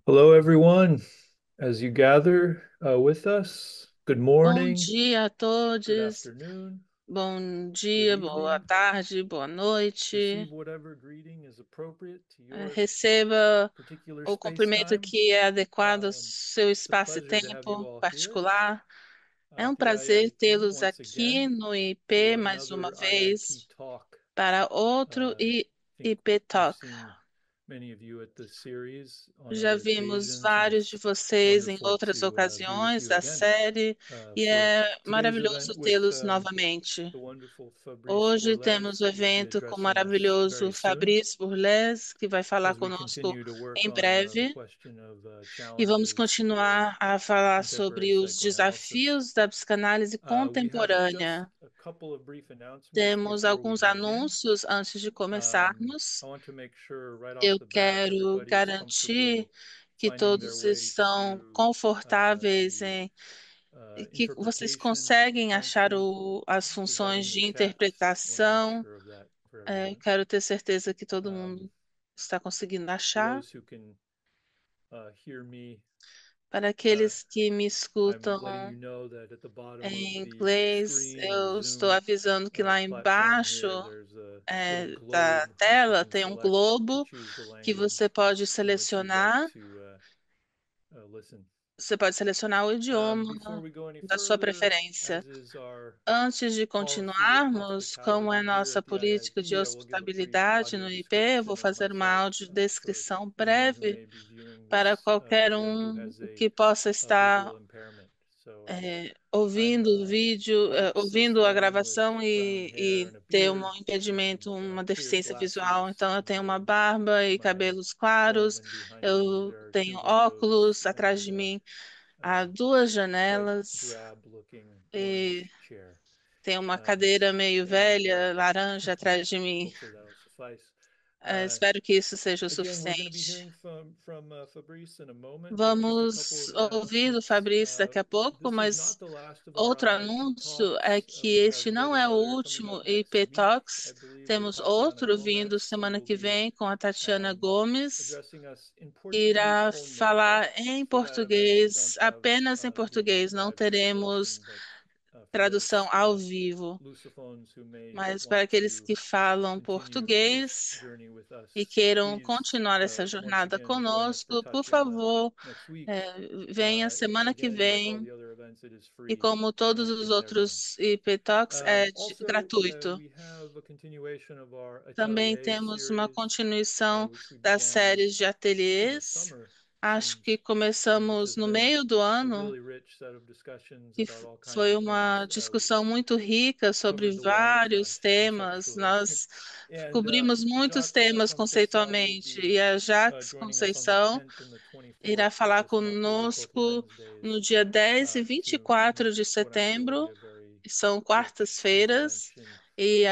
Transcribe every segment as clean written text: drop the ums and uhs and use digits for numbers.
Hello, everyone. As you gather with us, good Bom morning, dia a good todos, afternoon, bom good dia, boa evening. tarde, boa noite. Receive whatever greeting is appropriate to your Receba particular o space cumprimento time. que é adequado ao seu It's a espaço e pleasure to have you tempo all here particular. É at um the prazer IIT tê-los once aqui again no IP for mais uma another IIT vez talk. para outro I think IP we've Talk. seen many of you at the series on Já other vimos occasions, and vários de it's vocês em wonderful outras to be with ocasiões you da again série e for é today's event maravilhoso with tê-los novamente. the wonderful Fabrice Hoje temos Orlez, o who will be evento com o addressing us maravilhoso very soon Fabrício Burles, que vai falar as we conosco continue to work em on the breve, question of e vamos challenges for continuar a falar contemporary sobre os psychoanalysis. desafios da psicanálise We have just contemporânea. a couple of brief announcements Temos before we alguns begin. anúncios antes de I começarmos. want to make sure right off Eu the bat quero everybody is garantir comfortable que finding their todos way estão to confortáveis the e que vocês interpretation conseguem achar console as provided funções in the de chat. I want to make interpretação. sure of that for Eu everyone. quero ter certeza que todo Um, mundo está conseguindo for achar. those who can hear me, Para uh, aqueles que me I'm escutam letting you know that at the bottom of em the inglês, screen or eu estou Zoom avisando que lá platform embaixo here, there's a little da globe which you tela can tem um select to globo choose the que você language pode in which you'd like selecionar. to listen. Você pode selecionar o Before idioma we go any da sua further, preferência. as is our Antes de policy of continuarmos, como é hospitality here nossa at the política de IIT, I will give a brief hospitabilidade audio no IP, eu vou description of fazer uma myself for audiodescrição anyone who breve may be viewing para this qualquer video who um has que possa a estar visual impairment. So I'm ouvindo o vídeo, quite ouvindo a cis-man with gravação brown hair e and a ter beard um impedimento, and uma clear deficiência visual. glasses, Então, eu tenho and uma barba e my cabelos claros, home, and behind me eu there are two tenho windows óculos, atrás and de mim há uh, duas quite janelas drab-looking e orange chair. tem uma Um, cadeira meio and velha, laranja, atrás de mim. hopefully that'll suffice. Uh, Espero que isso seja o Again, we're going to be hearing suficiente. from Fabrice in a moment, but just a couple Vamos of ouvir do announcements. Fabrício daqui a pouco, This is not mas the last of our outro IIT anúncio é talks. que We have este yet não é o another coming último up next IP week, I Talks. believe, with Temos Tatiana outro vindo Gomes, who semana will que be vem com a Tatiana um, Gomes. addressing us in Portuguese Irá only. But falar em for that event, we don't português, have apenas em the português. Não live teremos translation. But for tradução those ao vivo. Lusophones who may Mas para want aqueles to que falam continue this português journey with e us, queiram please continuar essa once jornada again join us for conosco, por Tatiana favor, next week. venha semana que Again, like all vem. the other events, it is E free como todos os to everyone. outros IP Talks, é Also, gratuito. we have a continuation of our Também Atelier temos uma series, continuação which we das began séries de in the ateliês. summer. Acho Seems que Which começamos has no been meio do a ano really rich set of discussions e about all kinds foi of uma things. discussão We've muito rica sobre covered the vários waterfront temas. conceptually. Nós And cobrimos muitos Jacques temas Conceição will conceitualmente. be E a Jacques joining us on the Conceição 10th and the 24th irá of falar this month. Those are both conosco no Wednesdays, dia 10 e to 24 de what I'm sure will be setembro. a very São rich quartas-feiras intervention e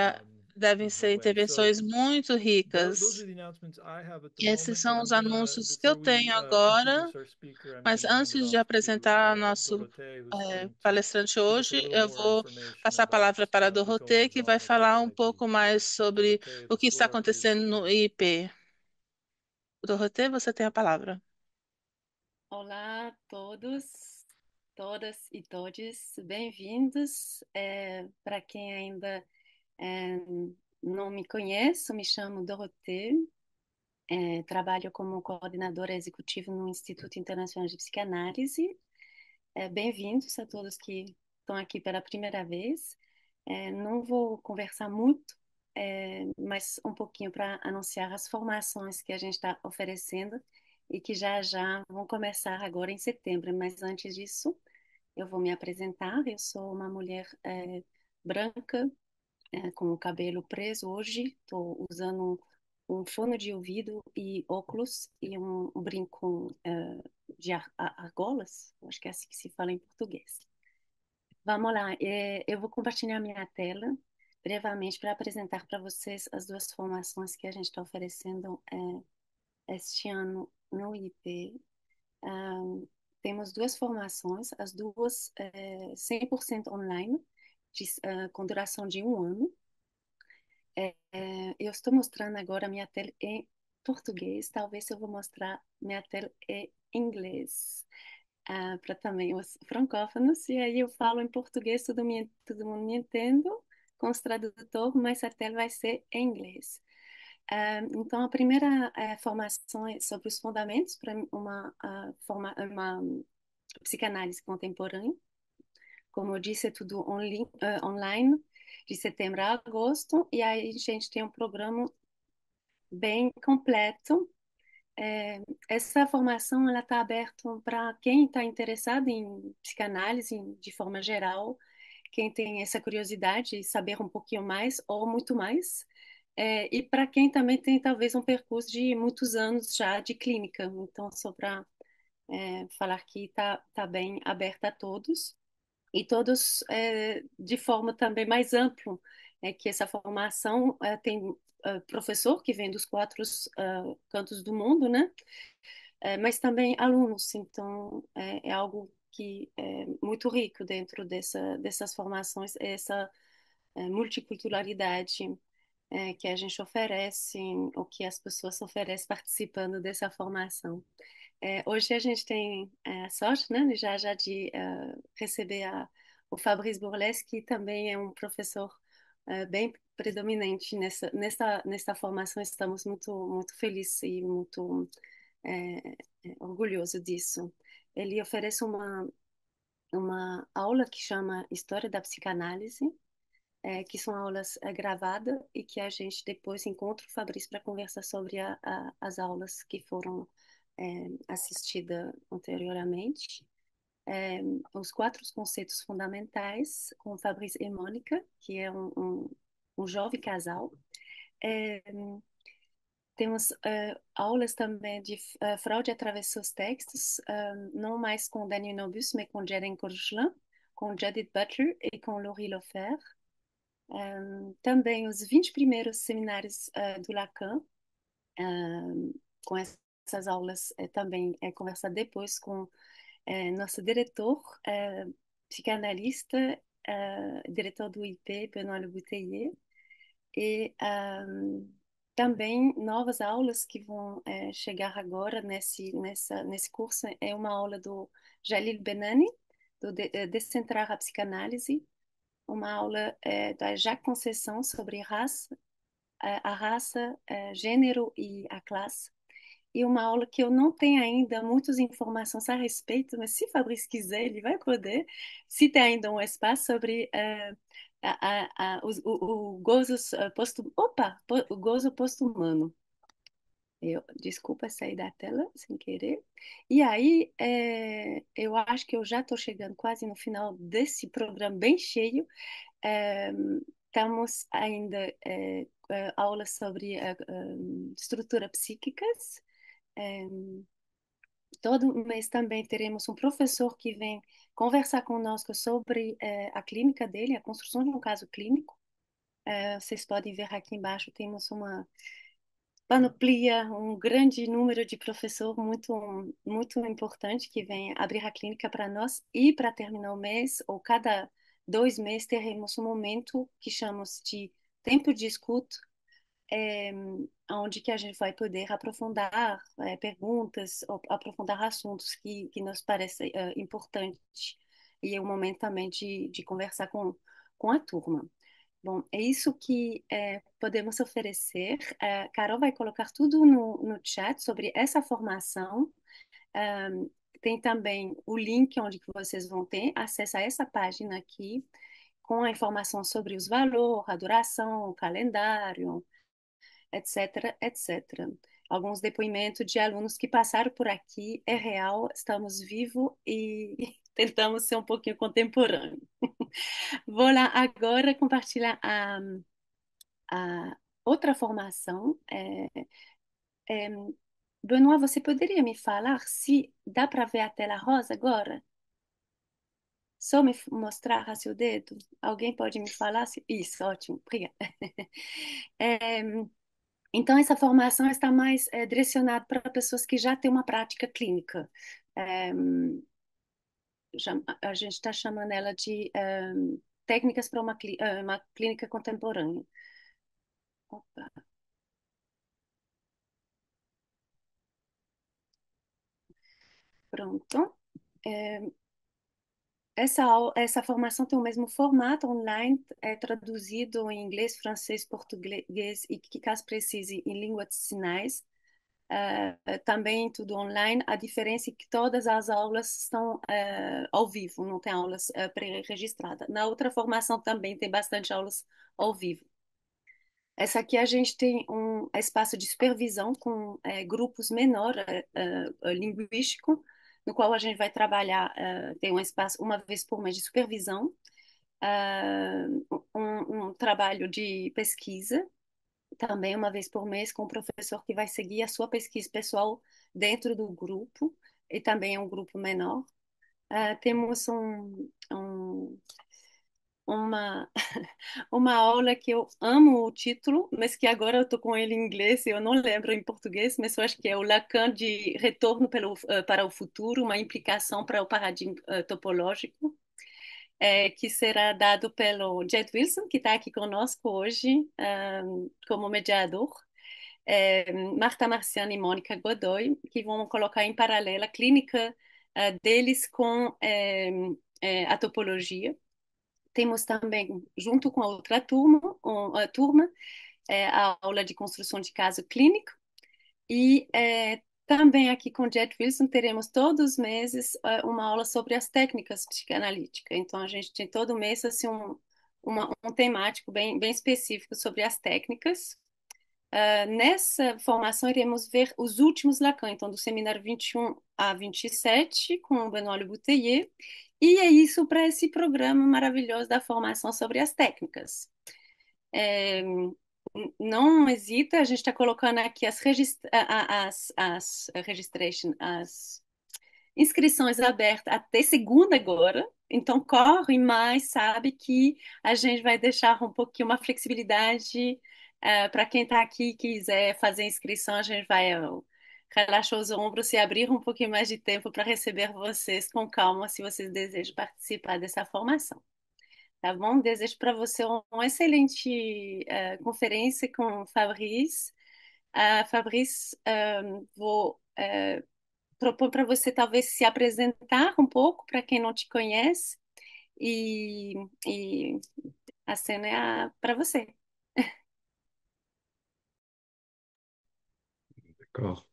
devem in her ser way. So intervenções muito those ricas. are the announcements I have at the Esses moment. But são I'm os gonna, anúncios que eu before we tenho agora, introduce our speaker, I'm mas gonna hand it antes de off to apresentar nosso Dorothée, who's going to palestrante give us a hoje, little eu more vou information passar a about palavra para a the Dorothée, goings que vai on at the falar um IIT. pouco mais So, sobre Dorothée, o the que está floor is acontecendo no yours. IP. Dorothée, você tem a palavra. Olá a todos, todas e todes, bem-vindos. Para quem ainda é, não me conhece, eu me chamo Dorothée, trabalho como coordenadora executiva no Instituto Internacional de Psicanálise. Bem-vindos a todos que estão aqui pela primeira vez. Não vou conversar muito, mas um pouquinho para anunciar as formações que a gente está oferecendo e que já já vão começar agora em setembro. Mas antes disso, eu vou me apresentar. Eu sou uma mulher branca, com o cabelo preso hoje. Estou usando um fone de ouvido e óculos e um brinco de argolas. Acho que é assim que se fala em português. Vamos lá, eu vou compartilhar minha tela brevemente para apresentar para vocês as duas formações que a gente está oferecendo este ano no IP. Temos duas formações, as duas 100% online, com duração de um ano. Eu estou mostrando agora minha tela em português, talvez eu vou mostrar minha tela em inglês, para também os francófonos, e aí eu falo em português, todo mundo me entende, com os tradutores, mas até vai ser em inglês. Então, a primeira formação é sobre os fundamentos para uma psicanálise contemporânea. Como eu disse, é tudo online, de setembro a agosto, e aí a gente tem um programa bem completo. Essa formação ela está aberta para quem está interessado em psicanálise de forma geral, quem tem essa curiosidade de saber um pouquinho mais ou muito mais, e para quem também tem talvez um percurso de muitos anos já de clínica. Então, só para falar que tá bem aberta a todos e todos de forma também mais ampla, que essa formação tem professor que vem dos quatro cantos do mundo, né? Mas também alunos, então é algo que é muito rico dentro dessas formações, essa multiculturalidade que a gente oferece, ou que as pessoas oferecem participando dessa formação. Hoje a gente tem a sorte, né, já de receber o Fabrice Bourles, que também é um professor bem predominante nessa formação. Estamos muito felizes e muito orgulhosos disso. Ele oferece uma aula que chama História da Psicanálise, que são aulas gravadas e que a gente depois encontra o Fabrício para conversar sobre as aulas que foram assistidas anteriormente. Os quatro conceitos fundamentais com o Fabrício e Mônica, que é um jovem casal. É, Temos aulas também de fraude através dos seus textos, não mais com Daniel Nobus, mas com Jeren Courgelan, com Judith Butler e com Laurie Lofer. Também os 20 primeiros seminários do Lacan, com essas aulas também conversar depois com nosso diretor, psicanalista, diretor do IP, Benoît Le Bouteiller, e também novas aulas que vão chegar agora nesse curso. É uma aula do Jalil Benani, do Descentrar a Psicanálise, uma aula da Jacques Conceição sobre a raça, gênero e a classe. E uma aula que eu não tenho ainda muitas informações a respeito, mas se Fabrício quiser, ele vai poder, se tem ainda um espaço sobre o gozo o gozo post-humano. Desculpa sair da tela sem querer. E aí, eu acho que eu já estou chegando quase no final desse programa bem cheio. É, Temos ainda aulas sobre estrutura psíquicas. É, Todo mês também teremos um professor que vem conversar conosco sobre a clínica dele, a construção de um caso clínico. Vocês podem ver aqui embaixo, temos uma panoplia, um grande número de professor muito importante que vem abrir a clínica para nós e para terminar o mês, ou cada 2 meses, teremos um momento que chamamos de tempo de escuta, é, onde que a gente vai poder aprofundar perguntas, ou aprofundar assuntos que nos parecem importantes. E é um momento também de conversar com a turma. Bom, é isso que podemos oferecer. Carol vai colocar tudo no chat sobre essa formação. Tem também o link onde que vocês vão ter acesso a essa página aqui, com a informação sobre os valores, a duração, o calendário, etc, etc. Alguns depoimentos de alunos que passaram por aqui, é real, estamos vivos e tentamos ser um pouquinho contemporâneos. Vou lá agora compartilhar a outra formação. É, Benoit, você poderia me falar se dá para ver a tela rosa agora? Só me mostrar a seu dedo? Alguém pode me falar? Isso, ótimo, obrigada. É, então, essa formação está mais direcionada para pessoas que já têm uma prática clínica. É, a gente está chamando ela de técnicas para uma clínica contemporânea. Opa. Pronto. É, essa formação tem o mesmo formato online, é traduzido em inglês, francês, português e, que caso precise, em língua de sinais. Também tudo online. A diferença é que todas as aulas estão ao vivo, não tem aulas pré-registradas. Na outra formação também tem bastante aulas ao vivo. Essa aqui a gente tem um espaço de supervisão com grupos menores, linguístico, no qual a gente vai trabalhar, tem um espaço uma vez por mês de supervisão, eh, um trabalho de pesquisa, também uma vez por mês, com um professor que vai seguir a sua pesquisa pessoal dentro do grupo, e também é um grupo menor. Temos uma uma aula que eu amo o título, mas que agora eu estou com ele em inglês e eu não lembro em português, mas eu acho que é o Lacan de Retorno para o Futuro, uma implicação para o paradigma topológico, que será dado pelo Jed Wilson, que está aqui conosco hoje, como mediador, Marta Marciano e Mônica Godoy, que vão colocar em paralelo a clínica deles com a topologia. Temos também, junto com a outra turma, a aula de construção de caso clínico e também aqui com Jet Wilson teremos todos os meses uma aula sobre as técnicas psicanalíticas. Então a gente tem todo mês assim um temático bem específico sobre as técnicas. Nessa formação iremos ver os últimos Lacan, então do seminário 21 a 27 com o Benoît Le Bouteiller. E é isso para esse programa maravilhoso da formação sobre as técnicas. É, não hesita, a gente está colocando aqui as inscrições abertas até segunda agora, então corre mais, sabe que a gente vai deixar um pouquinho uma flexibilidade para quem está aqui e quiser fazer inscrição, a gente vai relaxar os ombros e abrir um pouquinho mais de tempo para receber vocês com calma, se vocês desejam participar dessa formação. Tá bom? Desejo para você uma excelente conferência com o Fabrício. Fabrício, vou propor para você talvez se apresentar um pouco para quem não te conhece e, e a cena é para você. D'accord.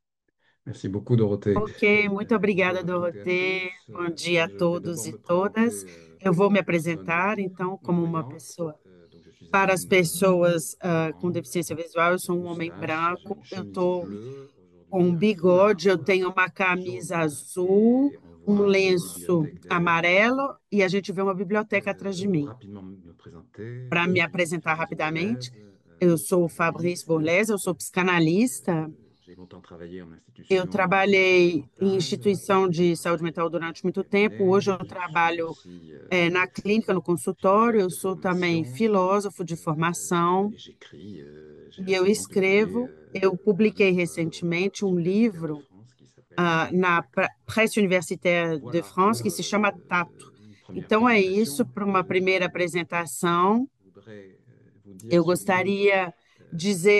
Merci beaucoup, Dorothée. Ok, muito obrigada, Bonjour à toutes et à Dorothée. tous. Bom dia a Je vais todos d'abord e me todas. présenter Eu vou pour me les personnes apresentar, então, como uma non-voyantes. pessoa. Donc, je suis un Para as homme pessoas com blanc, deficiência visual, eu sou um homem moustache, j'ai une branco. Eu chemise estou bleue com um aujourd'hui, un foulard bigode, eu tenho uma camisa jaune azul, et on um voit une lenço bibliothèque derrière moi. amarelo e a gente vê uma biblioteca atrás de Pour mim. rapidement me présenter, Para je me suis apresentar Fabrice rapidamente, Bourlaise, eu sou o Fabrice psychanalyste. Bourlez, eu sou psicanalista. J'ai longtemps travaillé en Eu institution de santé trabalhei em mentale. instituição de Je saúde travaille mental en durante muito tempo. Hoje eu cabinet. Je suis trabalho aussi na clínica, no consultório. Eu philosophe de sou também formation filósofo de formação et j'écris. J'ai e eu récemment publié escrevo. Eu un publiquei livre recentemente aux um universitaires de livro France qui s'appelle na Tact. Presse Universitaire de Voilà France pour que se chama Tato. une première Então é isso présentation. para uma primeira apresentação. Je voudrais vous dire Eu surtout gostaria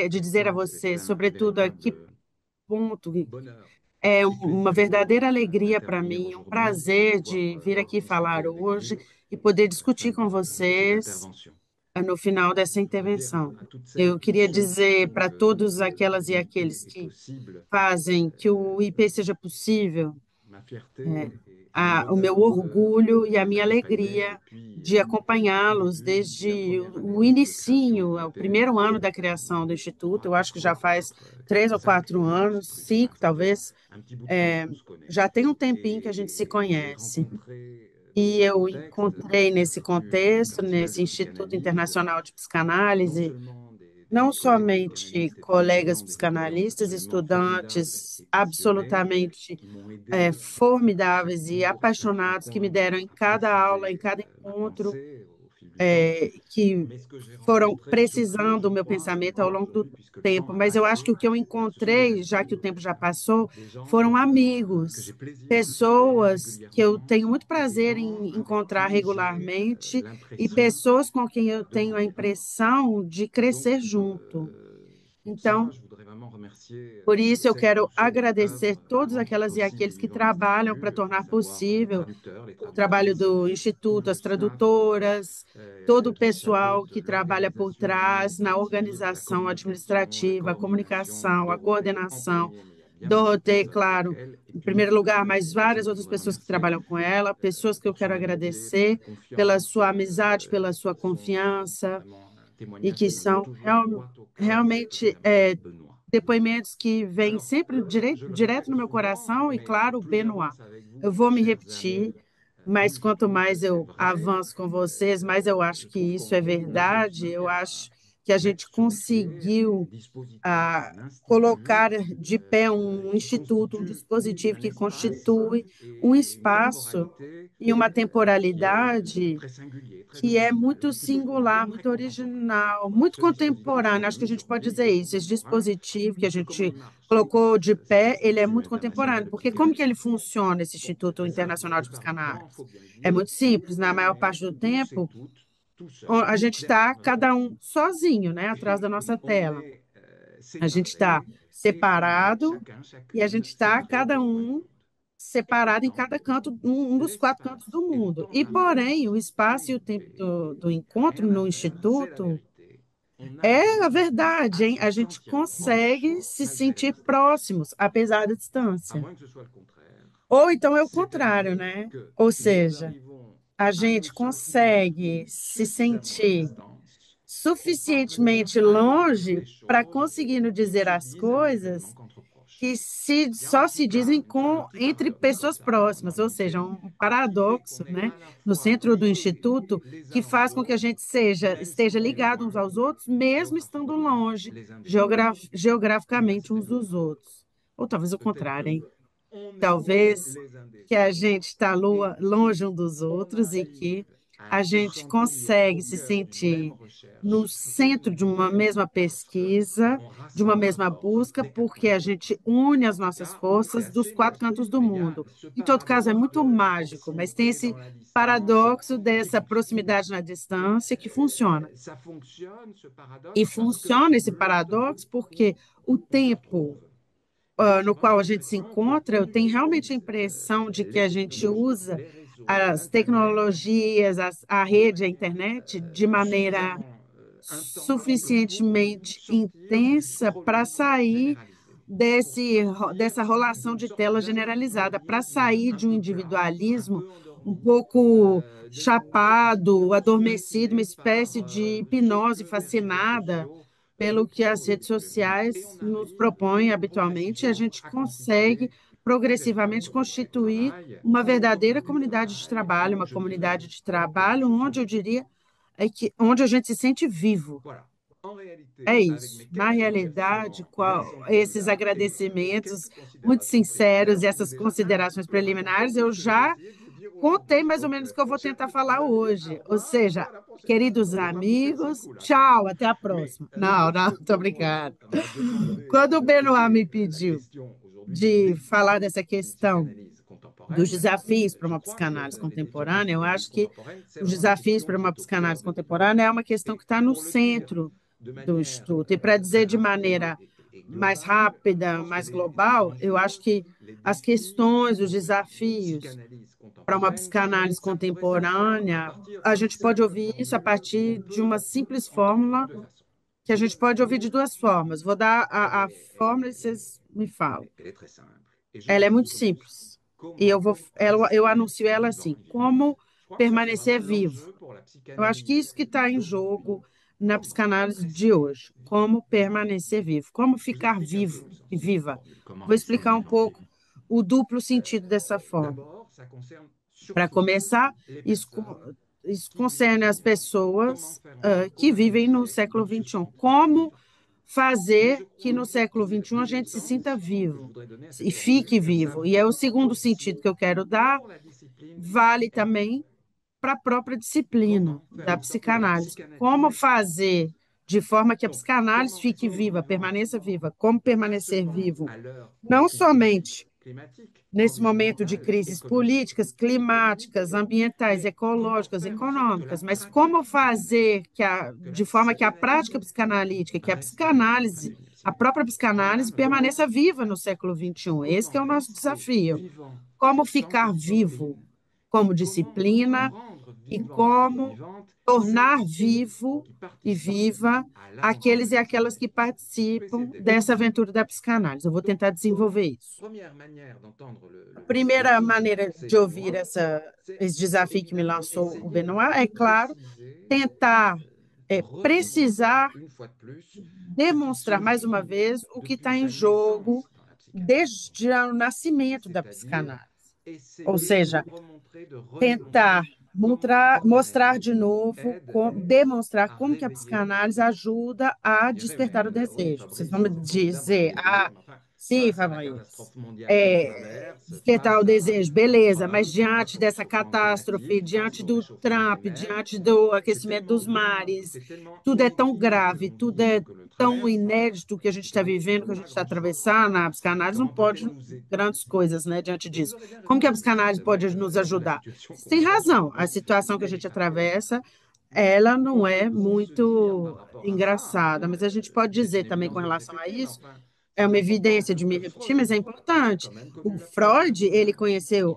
à de quel dizer a point você, c'est un sobretudo, a que véritable ponto bonheur é et uma plaisir pour verdadeira moi alegria para d'intervenir mim, um aujourd'hui et prazer pouvoir de vir aqui discuter falar avec hoje vous e poder à la fin discutir com de cette vocês intervention. no final dessa Je voudrais dire intervenção. à toutes celles Eu et tous queria ceux qui dizer font para que todos aquelas e l'IP aqueles est que possible, fazem que o IP seja possível, ma fierté et mon o meu bonheur orgulho e de a les minha accompagner alegria depuis de le acompanhá-los début, depuis la desde première o année de création inicinho, de o l'IP. primeiro ano da criação do On Instituto. aura Eu acho que já parfois faz peut-être 3 ou quelques années, 4 anos, plus que ça, 5 ça fait talvez. un petit bout de temps qu'on se connaît. Já tem um tempinho que a gente se Et j'ai conhece. rencontré dans ce E eu contexte, dans encontrei cet nesse institut contexto, international de nesse Instituto psychanalyse, Internacional de non Psicanálise, seulement não des collègues somente psychanalystes et des colegas étudiants, des étudiantes psicanalistas, absolument formidables estudantes et passionnés absolutamente qui m'ont aidé à chaque formidáveis e cours, à chaque apaixonados que me rencontre, deram em à cada aula, em préciser cada ma encontro, pensée au fil du temps. que Mais ce que j'ai foram rencontré surtout, precisando je o meu crois, pensamento ao longo do aujourd'hui, puisque le tempo. temps a Mas eu acho que passé, o que eu ce sont des encontrei, já que amis, o tempo já passou, des gens foram que j'ai amigos, plaisir à ver pessoas que eu régulièrement tenho muito et des prazer gens em avec encontrar qui j'ai regularmente e l'impression pessoas com quem eu de tenho a grandir. impressão de Donc, crescer junto. pour ça, Então, je voudrais vraiment Por isso, eu quero agradecer todas aquelas e aqueles que trabalham para tornar possível o trabalho do Instituto, as tradutoras, todo o pessoal que trabalha por trás na organização administrativa, a comunicação, a coordenação. Dorothée, claro, em primeiro lugar, mas várias outras pessoas que trabalham com ela, pessoas que eu quero agradecer pela sua amizade, pela sua confiança, e que são realmente depoimentos que vêm sempre direto no meu coração e, claro, o Benoit. Eu vou me repetir, mas quanto mais eu avanço com vocês, mais eu acho que isso é verdade. Eu acho que a gente conseguiu colocar de pé um instituto, um dispositivo que constitui um espaço e uma temporalidade que é muito singular, muito original, muito contemporâneo. Acho que a gente pode dizer isso. Esse dispositivo que a gente colocou de pé, ele é muito contemporâneo, porque como que ele funciona, esse Instituto Internacional de Psicanálise? É muito simples. Na maior parte do tempo, a gente está cada um sozinho, né, atrás da nossa tela. A gente está separado e a gente está cada um separado em cada canto, um dos quatro cantos do mundo. E, porém, o espaço e o tempo do encontro no Instituto é a verdade, hein? A gente consegue se sentir próximos, apesar da distância. Ou então é o contrário, né? Ou seja, a gente consegue se sentir suficientemente longe para conseguir nos dizer as coisas que só se dizem entre pessoas próximas, ou seja, um paradoxo, né, no centro do Instituto, que faz com que a gente esteja ligado uns aos outros, mesmo estando longe geograficamente uns dos outros. Ou talvez o contrário, hein? Talvez que a gente está longe um dos outros e que a gente consegue se sentir no centro de uma mesma pesquisa, de uma mesma busca, porque a gente une as nossas forças dos quatro cantos do mundo. Em todo caso, é muito mágico, mas tem esse paradoxo dessa proximidade na distância que funciona. E funciona esse paradoxo porque o tempo no qual a gente se encontra, eu tenho realmente a impressão de que a gente usa as tecnologias, a rede, a internet, de maneira suficientemente intensa para sair dessa rolação de tela generalizada, para sair de um individualismo um pouco chapado, adormecido, uma espécie de hipnose fascinada pelo que as redes sociais nos propõem habitualmente, e a gente consegue progressivamente constituir uma verdadeira comunidade de trabalho, uma comunidade de trabalho onde eu diria onde a gente se sente vivo. É isso. Na realidade, esses agradecimentos muito sinceros e essas considerações preliminares, eu já contei mais ou menos o que eu vou tentar falar hoje. Ou seja, queridos amigos, tchau, até a próxima. Não, não, estou brincando. Quando o Benoit me pediu de falar dessa questão dos desafios para uma psicanálise contemporânea, eu acho que os desafios para uma psicanálise contemporânea é uma questão que está no centro do estudo. E para dizer de maneira mais rápida, mais global, eu acho que as questões, os desafios para uma psicanálise contemporânea, a gente pode ouvir isso a partir de uma simples fórmula que a gente pode ouvir de duas formas. Vou dar a fórmula e vocês me falam. Ela é muito simples. E eu anuncio ela assim: como permanecer vivo. Eu acho que isso que está em jogo na psicanálise de hoje. Como permanecer vivo. Como ficar vivo e viva. Vou explicar um pouco o duplo sentido dessa forma. Para começar, isso concerne as pessoas que vivem no século XXI. Como fazer que no século XXI a gente se sinta vivo e fique vivo. E é o segundo sentido que eu quero dar, vale também para a própria disciplina da psicanálise. Como fazer de forma que a psicanálise fique viva, permaneça viva. Como permanecer vivo, não somente nesse momento de crises políticas, climáticas, ambientais, ecológicas, econômicas, mas como fazer de forma que a prática psicanalítica, que a psicanálise, a própria psicanálise permaneça viva no século XXI. Esse que é o nosso desafio. Como ficar vivo como disciplina e como tornar vivo e viva aqueles e aquelas que participam dessa aventura da psicanálise. Eu vou tentar desenvolver isso. A primeira maneira de ouvir esse desafio que me lançou o Benoit é, claro, tentar precisar demonstrar mais uma vez o que está em jogo desde o nascimento da psicanálise. Ou seja, tentar mostrar de novo, demonstrar como que a psicanálise ajuda a despertar o desejo. Vocês vão me dizer, sim, Fabrício, despertar o desejo, beleza, mas diante dessa catástrofe, diante do Trump, diante do aquecimento dos mares, tudo é tão grave, tudo é tão inédito que a gente está vivendo, que a gente está atravessando, a psicanálise não pode grandes coisas, né, diante disso. Como que a psicanálise pode nos ajudar? Você tem razão, a situação que a gente atravessa, ela não é muito engraçada, mas a gente pode dizer também com relação a isso, é uma evidência de me repetir, mas é importante. O Freud, ele conheceu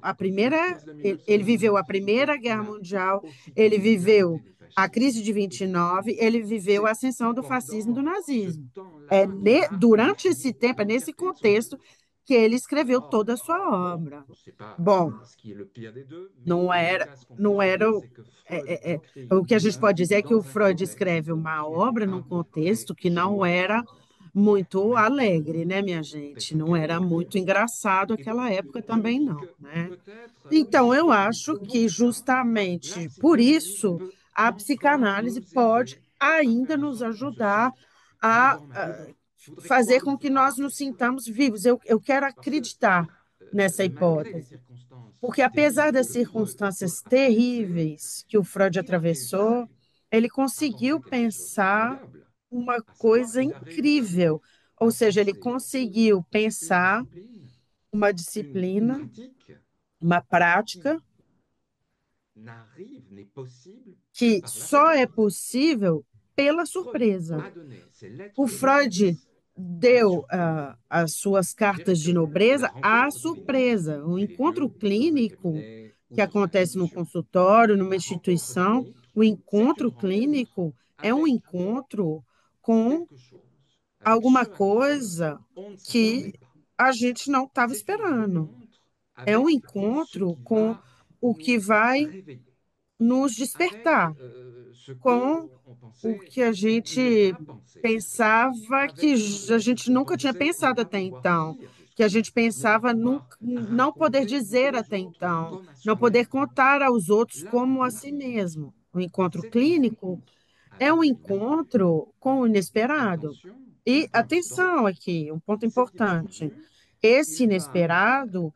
ele viveu a Primeira Guerra Mundial, ele viveu a crise de 29, ele viveu a ascensão do fascismo e do nazismo. Durante esse tempo, é nesse contexto que ele escreveu toda a sua obra. Bom, não era o que a gente pode dizer é que o Freud escreve uma obra num contexto que não era muito alegre, né, minha gente? Não era muito engraçado aquela época também, não, né? Então, eu acho que justamente por isso a psicanálise pode ainda nos ajudar a fazer com que nós nos sintamos vivos. Eu quero acreditar nessa hipótese. Porque, apesar das circunstâncias terríveis que o Freud atravessou, ele conseguiu pensar uma coisa incrível. Ou seja, ele conseguiu pensar uma disciplina, uma prática que só é possível pela surpresa. O Freud deu as suas cartas de nobreza à surpresa. O encontro clínico que acontece no consultório, numa instituição, o encontro clínico é um encontro com alguma coisa que a gente não estava esperando. É um encontro com o que vai nos despertar, com o que a gente pensava que a gente nunca tinha pensado até então, que a gente pensava não poder dizer até então, não poder contar aos outros como a si mesmo. O encontro clínico é um encontro com o inesperado. E atenção aqui, um ponto importante. Esse inesperado,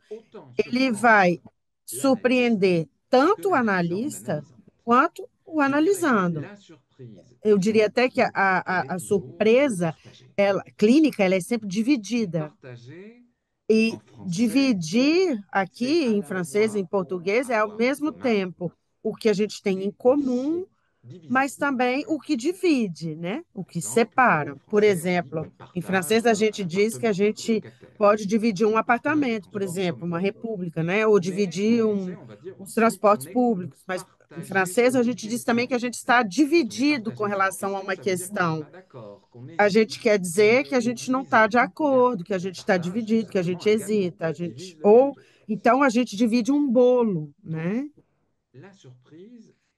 ele vai surpreender tanto o analista quanto o analisando. Eu diria até que a surpresa clínica ela é sempre dividida. E dividir aqui em francês e em português é ao mesmo tempo o que a gente tem em comum, mas também o que divide, né? O que separa. Por exemplo, em francês a gente diz que a gente pode dividir um apartamento, por exemplo, uma república, né? Ou dividir os transportes públicos. Mas em francês a gente diz também que a gente está dividido com relação a uma questão. A gente quer dizer que a gente não está de acordo, que a gente está dividido, que a gente hesita, ou então a gente divide um bolo, né?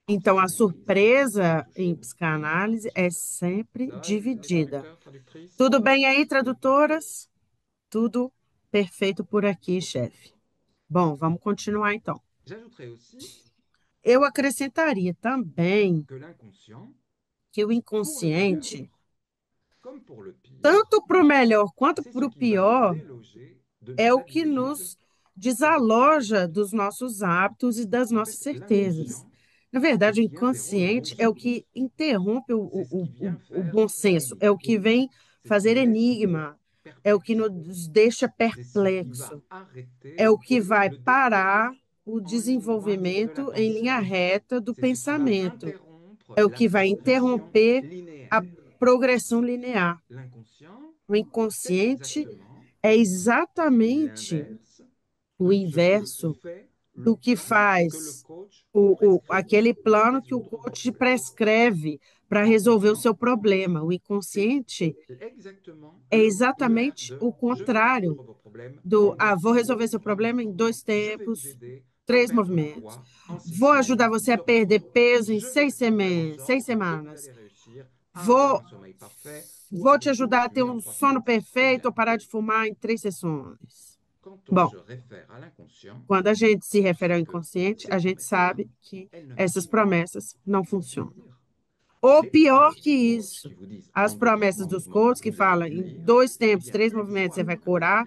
Então, a surpresa em psicanálise é sempre dividida. Tudo bem aí, tradutoras? Tudo perfeito por aqui, chefe. Bom, vamos continuar então. Eu acrescentaria também que o inconsciente, tanto para o melhor quanto para o pior, é o que nos desaloja dos nossos hábitos e das nossas certezas. Na verdade, o inconsciente é o que interrompe o bom senso, é o que vem fazer enigma, é o que nos deixa perplexo, é o que vai parar o desenvolvimento em linha reta do pensamento, é o que vai interromper a progressão linear. O inconsciente é exatamente o inverso do que faz aquele plano que o coach prescreve para resolver o seu problema. O inconsciente é exatamente o contrário vou resolver seu problema em 2 tempos, 3 movimentos. Vou ajudar você a perder peso em 6 semanas. Vou, vou te ajudar a ter um sono perfeito ou parar de fumar em 3 sessões. Bom, quando a gente se refere ao inconsciente, a gente sabe que essas promessas não funcionam. Ou pior que isso, as promessas dos coaches que falam em 2 tempos, 3 movimentos, você vai curar.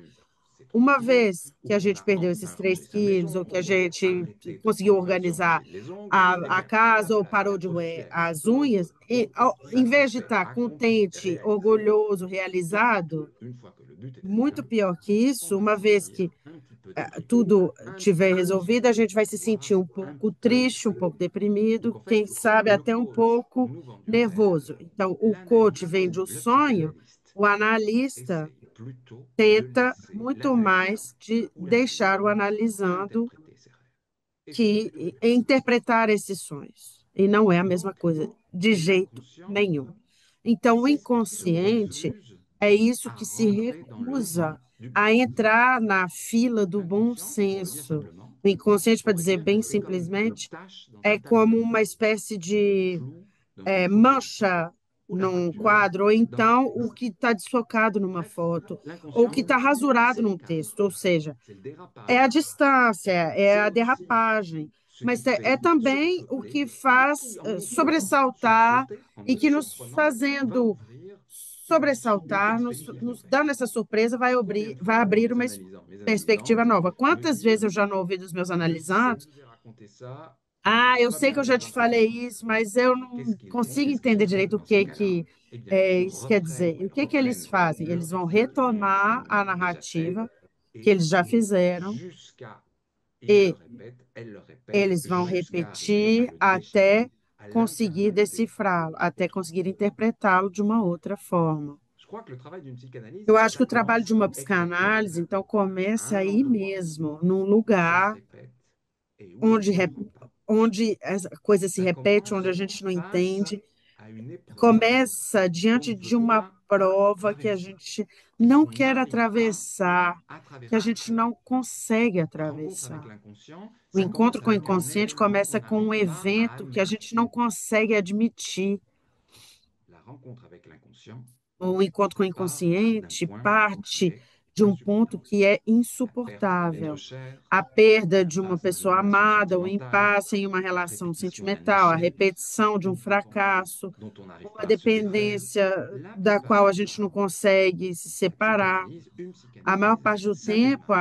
Uma vez que a gente perdeu esses 3 quilos, ou que a gente conseguiu organizar a casa, ou parou de roer as unhas, em vez de estar contente, orgulhoso, realizado, muito pior que isso, uma vez que tudo tiver resolvido, a gente vai se sentir um pouco triste, um pouco deprimido, quem sabe até um pouco nervoso. Então, o coach vende o sonho, o analista tenta muito mais de deixar o analisando que interpretar esses sonhos. E não é a mesma coisa, de jeito nenhum. Então, o inconsciente é isso que se recusa a entrar na fila do bom senso. O inconsciente, para dizer bem simplesmente, é como uma espécie de mancha num quadro, ou então o que está desfocado numa foto, ou o que está rasurado num texto, ou seja, é a distância, é a derrapagem, mas é também o que faz sobressaltar e que nos fazendo sobressaltar, nos dando essa surpresa, vai abrir uma perspectiva nova. Quantas vezes eu já não ouvi dos meus analisandos? Eu sei que eu já te falei isso, mas eu não consigo entender direito o que isso quer dizer. E o que eles fazem? Eles vão retomar a narrativa que eles já fizeram e eles vão repetir até conseguir decifrá-lo, até conseguir interpretá-lo de uma outra forma. Eu acho que o trabalho de uma psicanálise, então, começa aí mesmo, num lugar onde, onde a coisa se repete, onde a gente não entende, começa diante de uma prova que a gente não quer atravessar, que a gente não consegue atravessar. O encontro com o inconsciente começa com um evento que a gente não consegue admitir. O encontro com o inconsciente parte de um ponto que é insuportável. A perda de uma pessoa amada, o impasse em uma relação sentimental, a repetição de um fracasso, uma dependência da qual a gente não consegue se separar. A maior parte do tempo,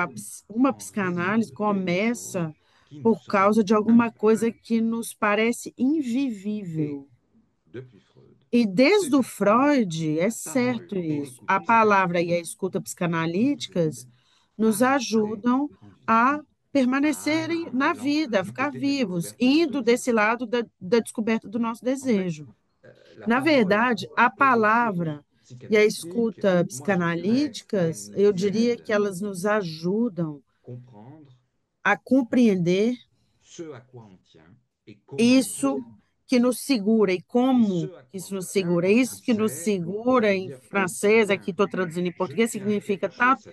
uma psicanálise começa por causa de alguma coisa que nos parece invivível. E desde o Freud, é certo isso, a palavra e a escuta psicanalíticas nos ajudam a permanecerem na vida, a ficar vivos, indo desse lado da descoberta do nosso desejo. Na verdade, a palavra e a escuta psicanalíticas, eu diria que elas nos ajudam a compreender isso que nos segura e como isso nos segura. Isso que nos segura em francês, aqui estou traduzindo em português, significa tanto